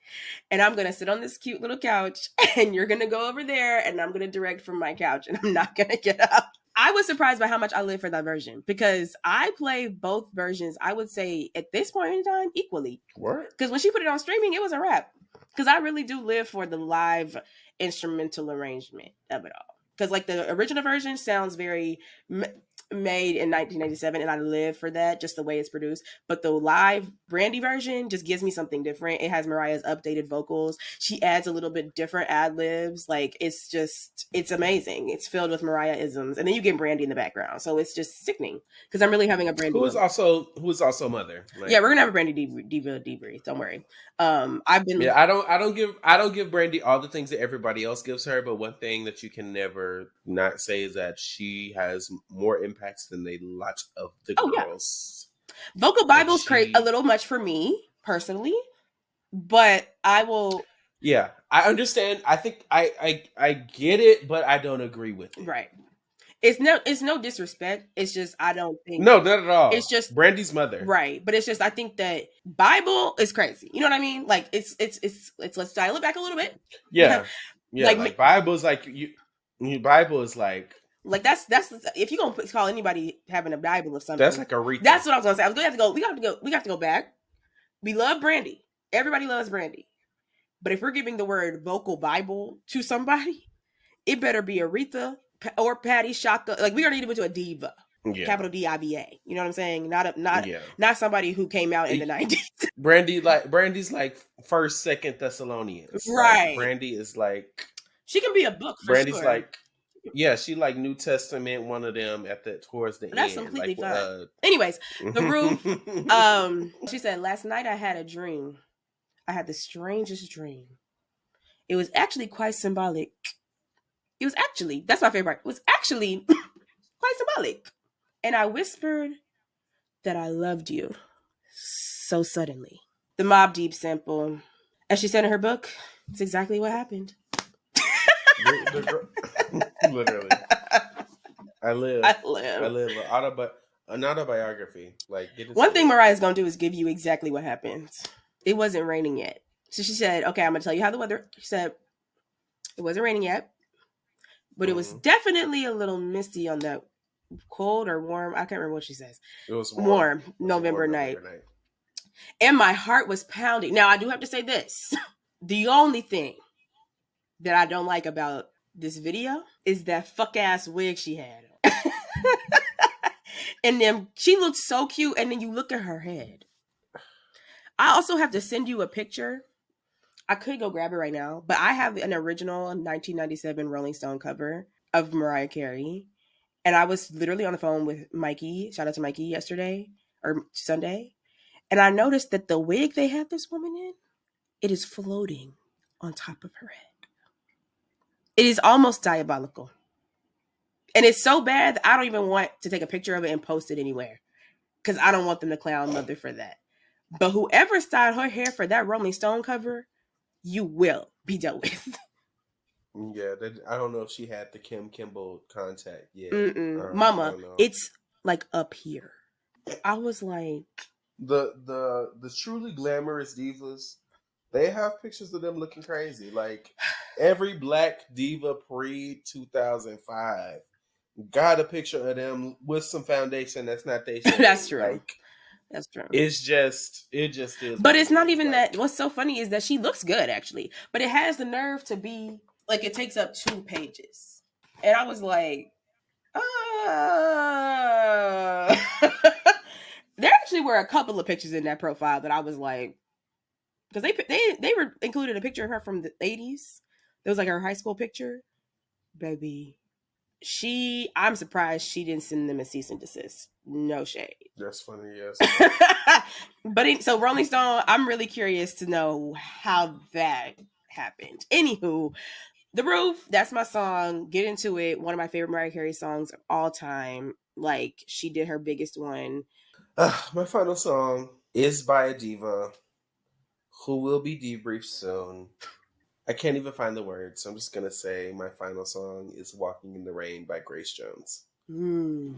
And I'm going to sit on this cute little couch and you're going to go over there and I'm going to direct from my couch and I'm not going to get up. I was surprised by how much I live for that version because I play both versions, I would say at this point in time, equally. Because when she put it on streaming, it was a wrap. Because I really do live for the live instrumental arrangement of it all. Because like the original version sounds very made in 1997, and I live for that, just the way it's produced. But the live Brandy version just gives me something different. It has Mariah's updated vocals. She adds a little bit different ad libs. Like it's amazing. It's filled with Mariah isms, and then you get Brandy in the background, so it's just sickening. Because I'm really having a Brandy moment.
Who is also mother.
Yeah,
Like,
we're gonna have a Brandy diva debrief. Don't worry. I've been
yeah, I don't give Brandy all the things that everybody else gives her, but one thing that you can never not say is that she has more impacts than a lot of the
oh yeah,
girls.
vocal
Like
Bible's a
she,
little much for me personally, but I will.
yeah, I understand. I think I get it, but I don't agree with it.
Right. It's no disrespect. It's just I don't think
No, not at
it's
all.
just
Brandy's mother.
right. But it's just I think that Bible is crazy. You know what I mean? Like it's let's dial it back a little bit.
Yeah, yeah.
like
Like Bible's like you. Bible is
like that's if you're gonna call anybody having a Bible of
that's
something,
like Aretha.
that's what I was gonna say. I was gonna have to go. We have to go back. We love Brandy. Everybody loves Brandy. But if we're giving the word vocal Bible to somebody, it better be Aretha or Patty Shaka. Like we already need to go to a diva,
Yeah,
capital Diva. You know what I'm saying?
yeah.
Not somebody who came out in the '90s.
Brandy's like first, second Thessalonians. Like
Right. She can be a book for
Brandy's
sure.
like yeah, she like New Testament, one of them at the towards the
That's
end.
completely
Like
fine. Anyways, the roof. She said last night I had a dream. I had the strangest dream. It was actually quite symbolic. It was actually that's my favorite part. It was actually quite symbolic. And I whispered that I loved you so suddenly. The Mob Deep sample. As she said in her book, it's exactly what happened.
literally. I live
I live.
an autobiography. Like get
One
into
thing
it.
Mariah's gonna do is give you exactly what happened. It wasn't raining yet. So she said, okay, I'm gonna tell you how the weather. She said, it wasn't raining yet, but it was
Mm-hmm.
definitely a little misty on that cold or warm. I can't remember what she says.
It was warm.
Warm
It was a
November
warm
night.
November night.
And my heart was pounding. Now, I do have to say this. The only thing that I don't like about this video is that fuck ass wig she had. And then she looked so cute. And then you look at her head. I also have to send you a picture. I could go grab it right now, but I have an original 1997 Rolling Stone cover of Mariah Carey. And I was literally on the phone with Mikey. Shout out to Mikey yesterday or Sunday. And I noticed that the wig they had this woman in, it is floating on top of her head. It is almost diabolical. And it's so bad that I don't even want to take a picture of it and post it anywhere. Because I don't want them to clown Mother for that. But whoever styled her hair for that Rolling Stone cover, you will be dealt with.
Yeah, I don't know if she had the Kim Kimble contact yet. I
Mama,
don't know.
it's like up here. I was like,
The truly glamorous divas, they have pictures of them looking crazy. Like every black diva pre 2005 got a picture of them with some foundation that's not their
that's
shade.
true.
Like
That's true.
it just is
But
what
it's
it
not
is.
even
Like
that. What's so funny is that she looks good, actually. But it has the nerve to be like, it takes up 2 pages. And I was like, there actually were a couple of pictures in that profile that I was like, because they were included a picture of her from the 80s. There was like her high school picture. Baby, I'm surprised she didn't send them a cease and desist. No shade.
that's funny, yes.
But so Rolling Stone, I'm really curious to know how that happened. Anywho, The Roof, that's my song. Get into it. One of my favorite Mariah Carey songs of all time. Like, she did her biggest one.
My final song is by a diva who will be debriefed soon. I can't even find the words, so I'm just gonna say my final song is "Walking in the Rain" by Grace Jones.
Mm.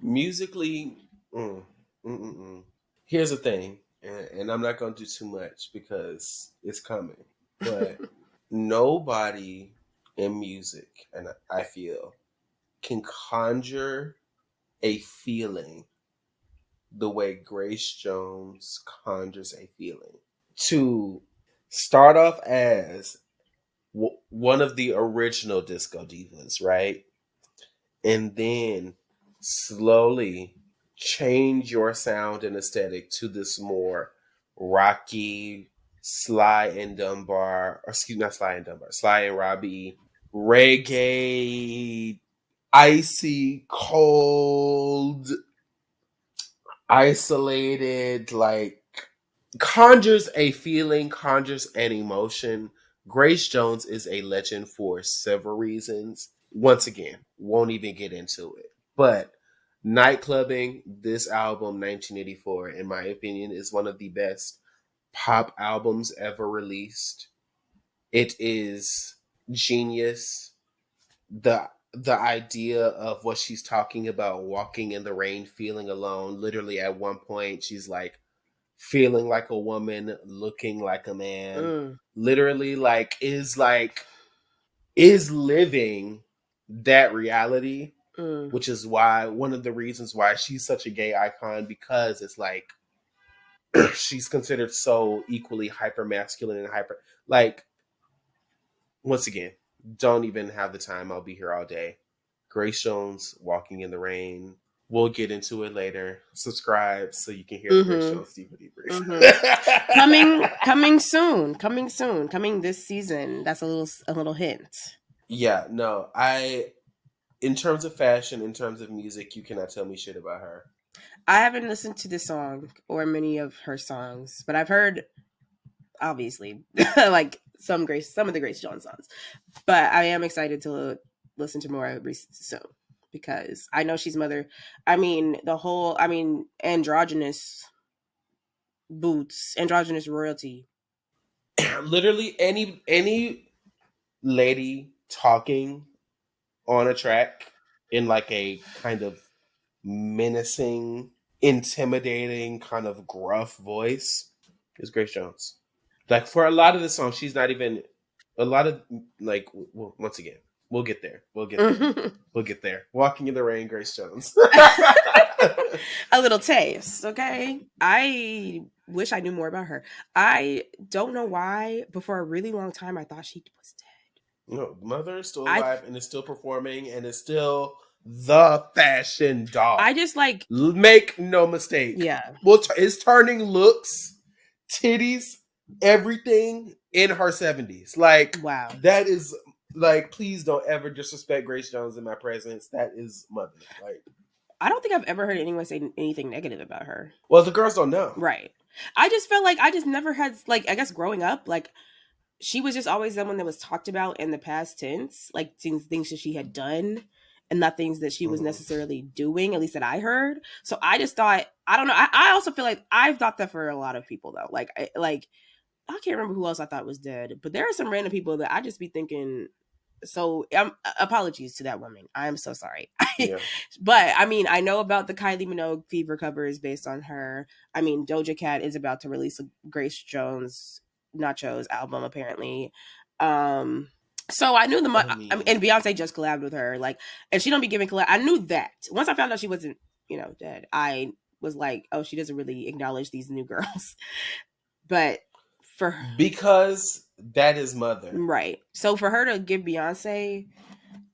Musically, mm, mm, mm, mm. Here's the thing, and I'm not gonna do too much because it's coming. But nobody in music, and I feel, can conjure a feeling the way Grace Jones conjures a feeling. To start off as one of the original disco divas, right? And then slowly change your sound and aesthetic to this more rocky Sly and Dunbar, or excuse me, not Sly and Dunbar, Sly and Robbie, reggae, icy, cold, isolated, like conjures a feeling, conjures an emotion. Grace Jones is a legend for several reasons. Once again, won't even get into it. But Nightclubbing, this album, 1984, in my opinion, is one of the best pop albums ever released. It is genius. The idea of what she's talking about, walking in the rain, feeling alone. Literally, at one point, she's like, feeling like a woman, looking like a man,
Mm,
literally is living that reality,
mm,
which is why one of the reasons why she's such a gay icon, because it's like she's considered so equally hyper masculine and hyper, like, once again, don't even have the time. I'll be here all day. Grace Jones, Walking in the Rain. We'll get into it later. Subscribe so you can hear the Grace
mm-hmm.
Jones DVD brief.
Mm-hmm. Coming soon. Coming soon. Coming this season. That's a little hint.
Yeah, no, in terms of fashion, in terms of music, you cannot tell me shit about her.
I haven't listened to this song or many of her songs, but I've heard obviously like some of the Grace Jones songs. But I am excited to listen to more soon because I know she's mother. I mean, androgynous boots, androgynous royalty.
Literally any lady talking on a track in like a kind of menacing, intimidating, kind of gruff voice is Grace Jones. Like for a lot of the songs, she's not even a lot of like. Well, once again, we'll get there. We'll get there. We'll get there. Walking in the Rain, Grace Jones.
A little taste, okay? I wish I knew more about her. I don't know why, but for a really long time, I thought she was dead.
No, Mother is still
I
alive and is still performing and is still the fashion
I
doll.
just like,
Make no mistake.
yeah,
Well, it's turning looks, titties, everything in her 70s. Like,
wow.
that is, like, please don't ever disrespect Grace Jones in my presence. That is Mother. Like,
I don't think I've ever heard anyone say anything negative about her.
well, the girls don't know.
Right. I just felt like I just never had, like, I guess growing up, like, she was just always someone that was talked about in the past tense, like things that she had done and not things that she was
Mhm.
necessarily doing, at least that I heard. So I just thought, I don't know. I also feel like I've thought that for a lot of people though. Like I can't remember who else I thought was dead, but there are some random people that I just be thinking. So apologies to that woman. I am so sorry.
Yeah.
But I mean, I know about the Kylie Minogue Fever covers based on her. I mean, Doja Cat is about to release a Grace Jones Nachos album apparently. Um so I knew
I
I mean,
mean,
and Beyonce just collabed with her, like, and she don't be giving collab. I knew that once I found out she wasn't, dead. I was like, oh, she doesn't really acknowledge these new girls. But for
because that is Mother.
right, so for her to give Beyonce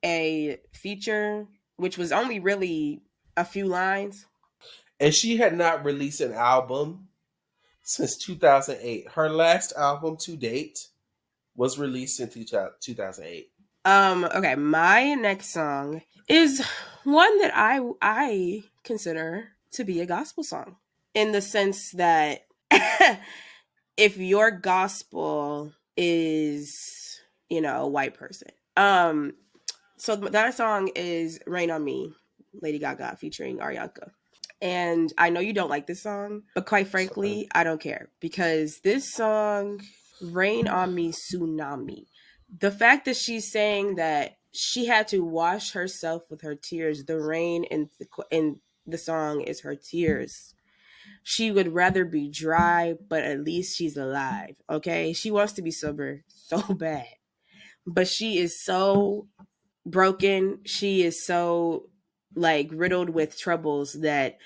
a feature, which was only really a few lines.
And she had not released an album since 2008. Her last album to date was released in 2008.
Okay, my next song is one that I consider to be a gospel song in the sense that if your gospel is, a white person. So that song is Rain on Me, Lady Gaga featuring Ariana. And I know you don't like this song, but quite frankly, I don't care because this song, Rain on Me Tsunami, the fact that she's saying that she had to wash herself with her tears, the rain in the song is her tears. She would rather be dry, but at least she's alive. Okay. She wants to be sober so bad, but she is so broken. She is so like riddled with troubles that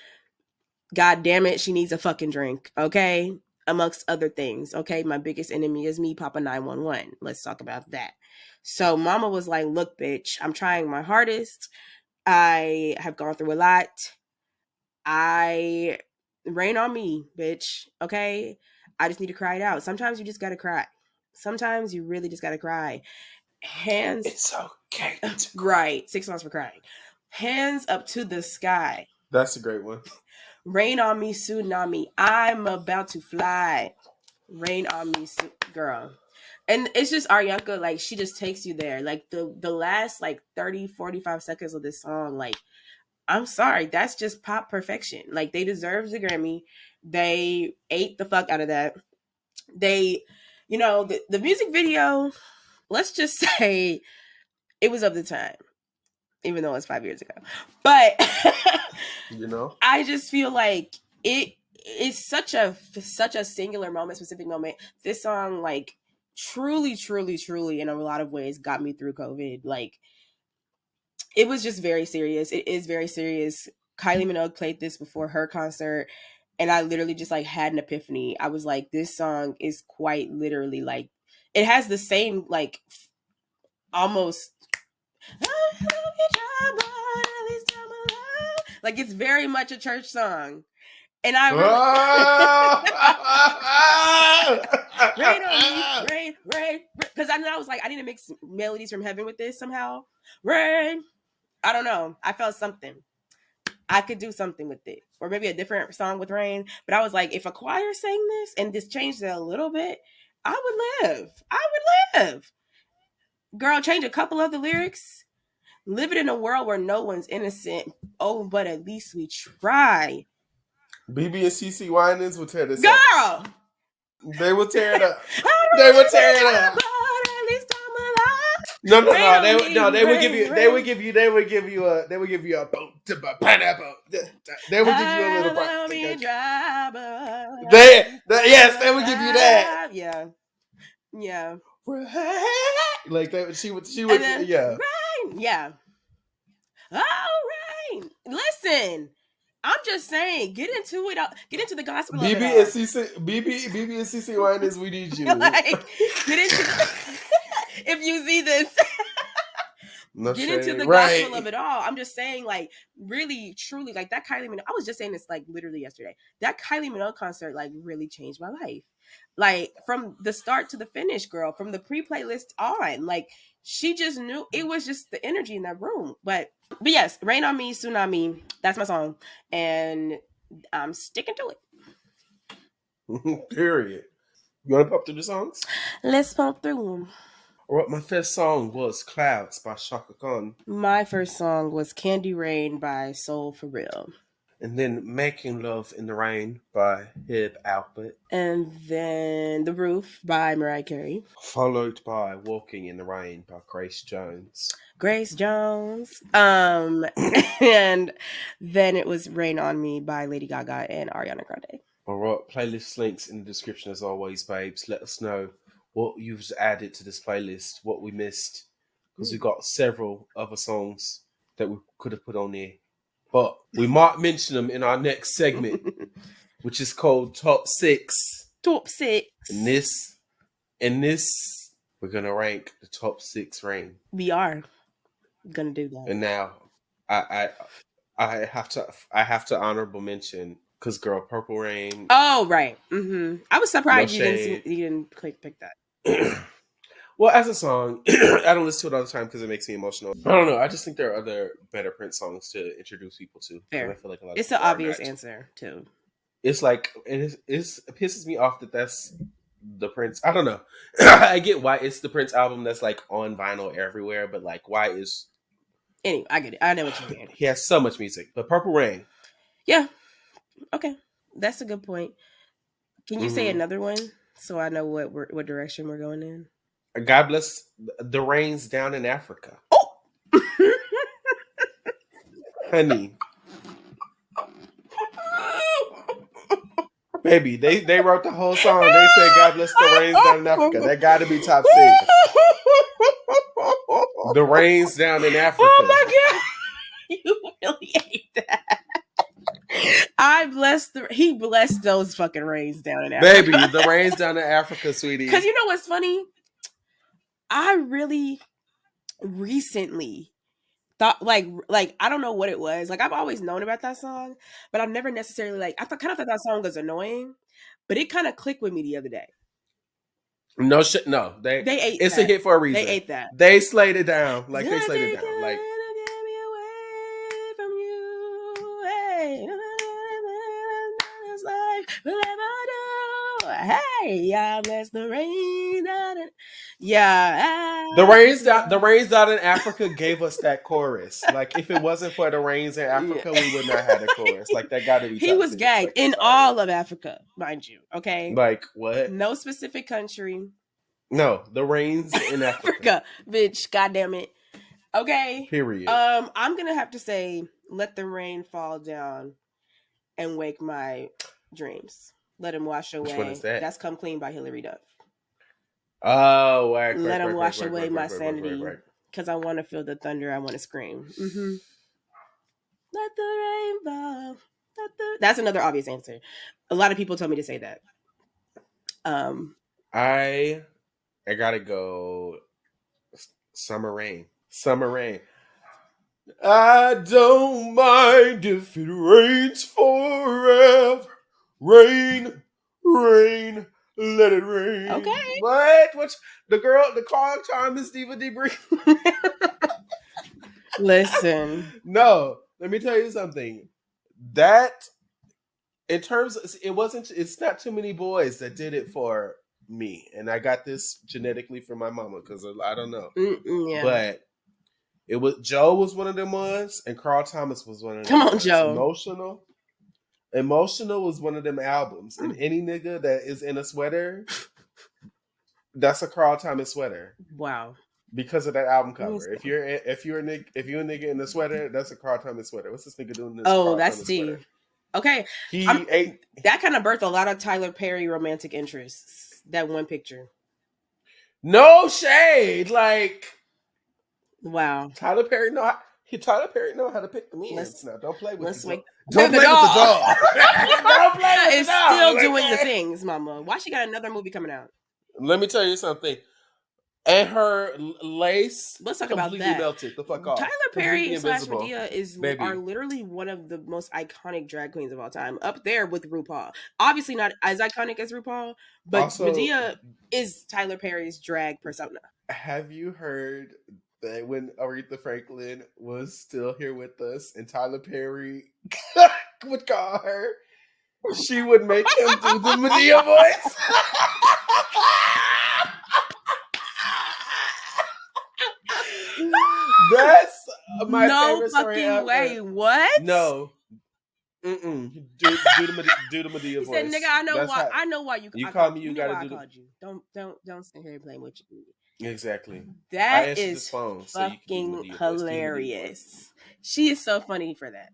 God damn it, she needs a fucking drink, okay? Amongst other things, okay? My biggest enemy is me, Papa 911. Let's talk about that. So mama was like, look, bitch, I'm trying my hardest. I have gone through a lot. I rain on me, bitch. Okay. I just need to cry it out. Sometimes you just gotta cry. Sometimes you really just gotta cry. Hands
It's okay to cry.
right. 6 months for crying. Hands up to the sky.
That's a great one.
Rain on me, tsunami. I'm about to fly. Rain on me, girl. And it's just Ariana, like she just takes you there. Like the last like 30, 45 seconds of this song, like I'm sorry, that's just pop perfection. Like they deserve the Grammy. They ate the fuck out of that. They, the music video, let's just say it was of the time, even though it's 5 years ago. But
You know?
I just feel like it is such a singular moment, specific moment. This song, like, truly, truly, truly, in a lot of ways, got me through COVID. Like, it was just very serious. It is very serious. Kylie Minogue played this before her concert, and I literally just like had an epiphany. I was like, this song is quite literally like it has the same like almost like it's very much a church song. And I really rain on me, rain, rain, because I was like, I need to mix melodies from heaven with this somehow. Rain. I don't know. I felt something. I could do something with it, or maybe a different song with rain. But I was like, if a choir sang this and just changed it a little bit, I would live. I would live. Girl, change a couple of the lyrics. Living in a world where no one's innocent. Oh, but at least we try.
BB and CC Winans will tear this up.
Girl!
They will tear it up. They will tear it up. No, no, no. They would give you. They would give you a boat to pineapple. They would give you a little part. Yes, they would give you that.
Yeah, yeah.
Like that. She would.
Then,
Yeah.
Rain. Yeah. Oh, rain. Listen. I'm just saying, get into it. Get into the gospel of it all.
BB and CC Winans, we need you.
Like, get into if you see this.
No
get
shade.
Into the
Right.
gospel of it all. I'm just saying, like, really, truly, like that Kylie Minogue. I was just saying this like literally yesterday. That Kylie Minogue concert like really changed my life. Like from the start to the finish, girl. From the pre-playlist on, like she just knew it was just the energy in that room. But yes, Rain on Me, Tsunami. That's my song, and I'm sticking to
it. Period. You want to pop through the songs?
Let's pump through them.
Alright, my first song was Clouds by Shaka Khan.
My first song was Candy Rain by Soul For Real.
And then Making Love in the Rain by Hib Alpert.
And then The Roof by Mariah Carey.
Followed by Walking in the Rain by Grace Jones.
Grace Jones. And then it was Rain on Me by Lady Gaga and Ariana Grande.
Alright, playlist links in the description as always, babes. Let us know what you've added to this playlist, what we missed. Because we've got several other songs that we could have put on there. But we might mention them in our next segment, which is called Top 6.
Top 6.
In this, we're gonna rank the top 6 rain.
We are gonna do that.
And now, I have to honorable mention because girl, Purple Rain.
Oh right. Mm-hmm. I was surprised you didn't pick that.
Well, as a song, I don't listen to it all the time because it makes me emotional. I don't know. I just think there are other better Prince songs to introduce people to.
Fair.
I feel like
it's an obvious answer too.
It's like it pisses me off that that's the Prince. I don't know. I get why it's the Prince album that's like on vinyl everywhere, but like why is?
Anyway, I get it. I know what you're saying.
He has so much music, but Purple Rain.
Yeah. Okay, that's a good point. Can you say another one so I know what direction we're going in?
God bless the rains down in Africa.
Oh,
honey, baby, they wrote the whole song. They said God bless the rains down in Africa. That got to be top 6. The rains down in Africa.
Oh my god, you really hate that. He blessed those fucking rains down in Africa.
Baby, the rains down in Africa, sweetie.
Because you know what's funny? I really recently thought I don't know what it was. Like I've always known about that song, but I've never necessarily like kind of thought that song was annoying, but it kind of clicked with me the other day.
No shit. No,
They ate
it's a
that.
hit for a
They
reason.
ate that.
They slayed it down.
It's
Like they
gonna
slayed it
take
down. Like
to get me away from you. Hey, it's like forever do. Hey, I bless the rain on it. Yeah,
the rains down in Africa gave us that chorus. Like if it wasn't for the rains in
yeah.
Africa, we would not have a chorus. Like that got to be
He
top
was
six.
gagged
Like I'm
in
sorry.
all of Africa, mind you. Okay,
Like what?
no specific country.
No, the rains in Africa.
Africa, bitch. Goddamn it. Okay.
Period.
I'm gonna have to say, "Let the rain fall down and wake my dreams. Let him wash
Which one is
away."
that?
That's "Come Clean" by Hillary Duff.
Oh, right,
Let him wash away
right,
my
right, right, right, right,
sanity
right.
because I want to feel the thunder. I want to scream. Mm-hmm. Let the rain fall. That's another obvious answer. A lot of people told me to say that. Um,
I gotta go. Summer rain. Summer rain. I don't mind if it rains forever. Rain, rain, let it rain.
okay.
What? What's the girl? The call time is Diva Debris.
Listen.
No, let me tell you something. That in terms of, it wasn't. It's not too many boys that did it for me, and I got this genetically from my mama because I don't know,
Yeah.
but it was Joe was one of them ones, and Carl Thomas was one of them
Come on,
ones.
Joe.
Emotional was one of them albums, and any nigga that is in a sweater, that's a Carl Thomas sweater.
Wow.
Because of that album cover. If you're a nigga in a sweater, that's a Carl Thomas sweater. What's this nigga doing in this Carl
that's
Thomas
T.
sweater?
Okay.
He ain't
That kind of birthed a lot of Tyler Perry romantic interests. That one picture.
no shade. Like
Wow.
Tyler Perry know how to pick the ends. Now don't play with
Let's
the
wake
don't
the
play with the
doll.
doll. Don't play with the
Is
doll.
still
Like,
doing the things, Mama. Why she got another movie coming out?
let me tell you something. And her lace
Let's talk about
completely
that.
melted the fuck off.
Tyler
Completely
Perry /
invisible.
Madea are
Baby.
literally one of the most iconic drag queens of all time, up there with RuPaul. Obviously not as iconic as RuPaul, but
Also,
Madea is Tyler Perry's drag persona.
have you heard that when Aretha Franklin was still here with us and Tyler Perry would call her, she would make him do the Medea voice? That's my
No
favorite story
fucking
ever.
way. What?
No. Do the Medea
He said,
voice.
"Nigga, I know
That's
why.
how
I know why you.
you
I
call
called
me.
you.
You
You know
got to
why I
do the
called you. Don't sit here playing with you.
exactly. I
That
answered this
is
phone so you can do the
fucking
Medea voice. Do the Medea voice.
hilarious. She is so funny for that.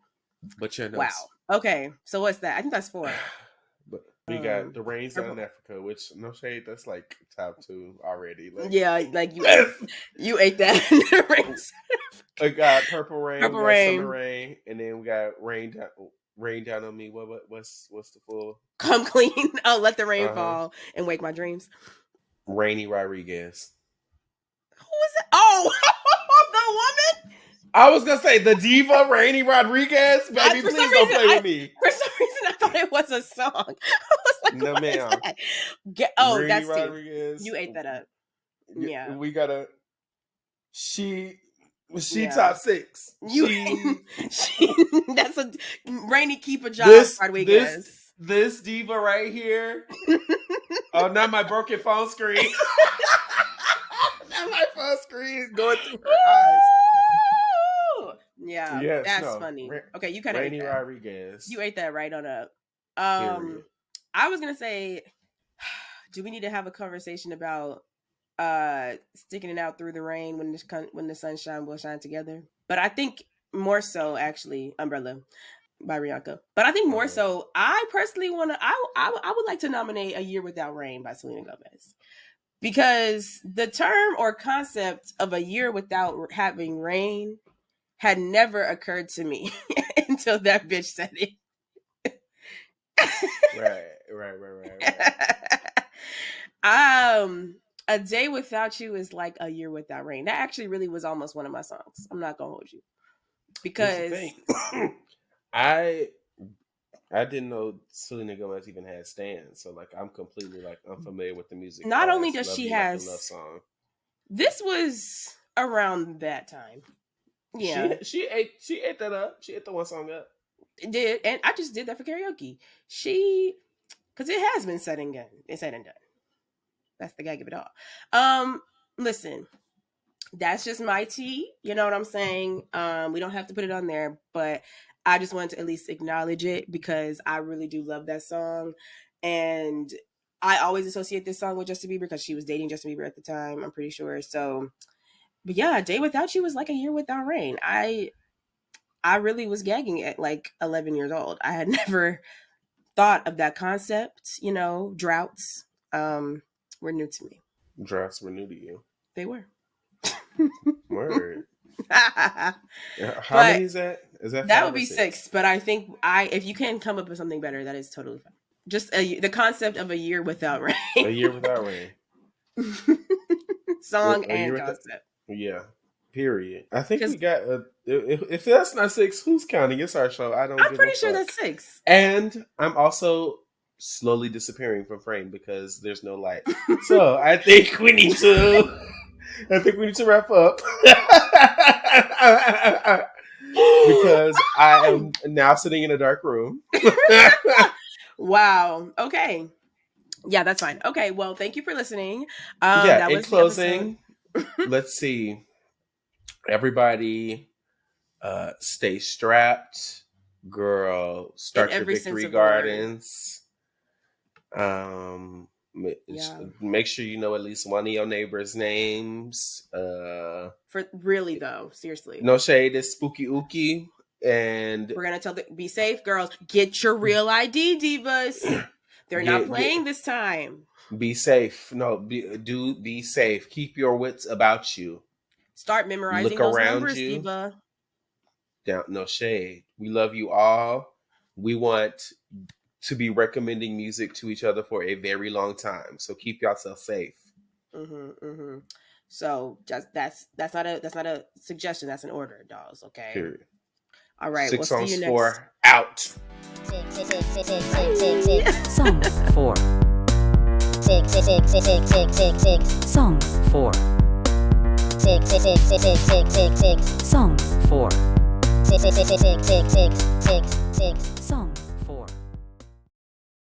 But your
Wow.
notes.
Okay, so what's that? I think that's 4.
But we got the rains down
Purple.
in Africa, which no shade, that's like top 2 already. Like
Yeah, like you ate that rings.
we got purple rain,
Purple
we got summer
rain.
rain, and then we got rain down on me. What's the full
Come clean. Oh, let the rain
uh-huh.
fall and wake my dreams.
Rainy Rodriguez.
Who was it? Oh, the woman.
I was gonna say the diva Rainy Rodriguez, baby. Please don't play with me.
For some reason, I thought it was a song. I was like,
No,
what is
ma'am.
that?
Rainy
That's T.
Rodriguez.
You ate that up. Yeah.
We gotta. She
Yeah.
top 6.
She that's a Rainy keep a job Rodriguez.
This diva right here. Oh, not my broken phone screen. Not my phone screen going through her eyes.
Yeah,
yes,
that's funny. Okay, you kind of
Rainy Rodriguez.
You ate that right on up.
Period.
I was gonna say, do we need to have a conversation about sticking it out through the rain when the sunshine will shine together? But I think more so actually Umbrella by Rihanna. But I think more so I personally want to I would like to nominate A Year Without Rain by Selena Gomez. Because the term or concept of a year without having rain had never occurred to me until that bitch said it.
Right.
A Day Without You is like A Year Without Rain. That actually really was almost one of my songs. I'm not gonna hold you.
Here's the
because
thing. I didn't know Selena Gomez even had stands, so like I'm completely like unfamiliar with the music
not only
past
does
"Love
she
You Like a Love
has
Song."
this was around that time. Yeah,
She ate that up. She ate the one song up.
it did, and I just did that for karaoke. Because it has been said and done. It's said and done. That's the gag of it all. Listen, that's just my tea. You know what I'm saying? We don't have to put it on there, but I just wanted to at least acknowledge it because I really do love that song. And I always associate this song with Justin Bieber because she was dating Justin Bieber at the time, I'm pretty sure. So, but yeah, Day Without You was like a year without rain. I really was gagging at like 11 years old. I had never thought of that concept, droughts were new to me.
Drafts were new to you.
They were.
Word. How
But
many is that? Is that
that
five
would
or
be
six?
six. But I think if you can come up with something better, that is totally fine. Just the concept of a year without rain.
A year without rain.
Song
A year
and
without.
concept.
Yeah. Period. I think we
Because
got if that's not six, who's counting? It's our show. I don't
I'm
give a
pretty sure
fuck.
that's six.
And I'm also slowly disappearing from frame because there's no light. So I think we need to. I think we need to wrap up because I am now sitting in a dark room.
Wow. Okay. Yeah, that's fine. Okay. Well, thank you for listening.
Yeah.
That
In
was the episode.
closing, let's see. Everybody, stay strapped, girl.
In
Start your
every sense
victory
of the word.
gardens. Um,
Yeah.
make sure you know at least one of your neighbors' names.
For really though, seriously.
No shade is spooky ookie, and
We're gonna be safe, girls. Get your real ID, divas. They're not playing this time.
be safe. No, be safe. Keep your wits about you.
Start
Look
memorizing those
around
numbers,
you.
diva.
Down, no shade. We love you all. We want to be recommending music to each other for a very long time. So keep yourself safe.
So just that's not a suggestion. That's an order, dolls. Okay.
Period.
All right.
6
We'll see
songs
you next.
4 out.
Songs 4. Songs 4. Songs 4.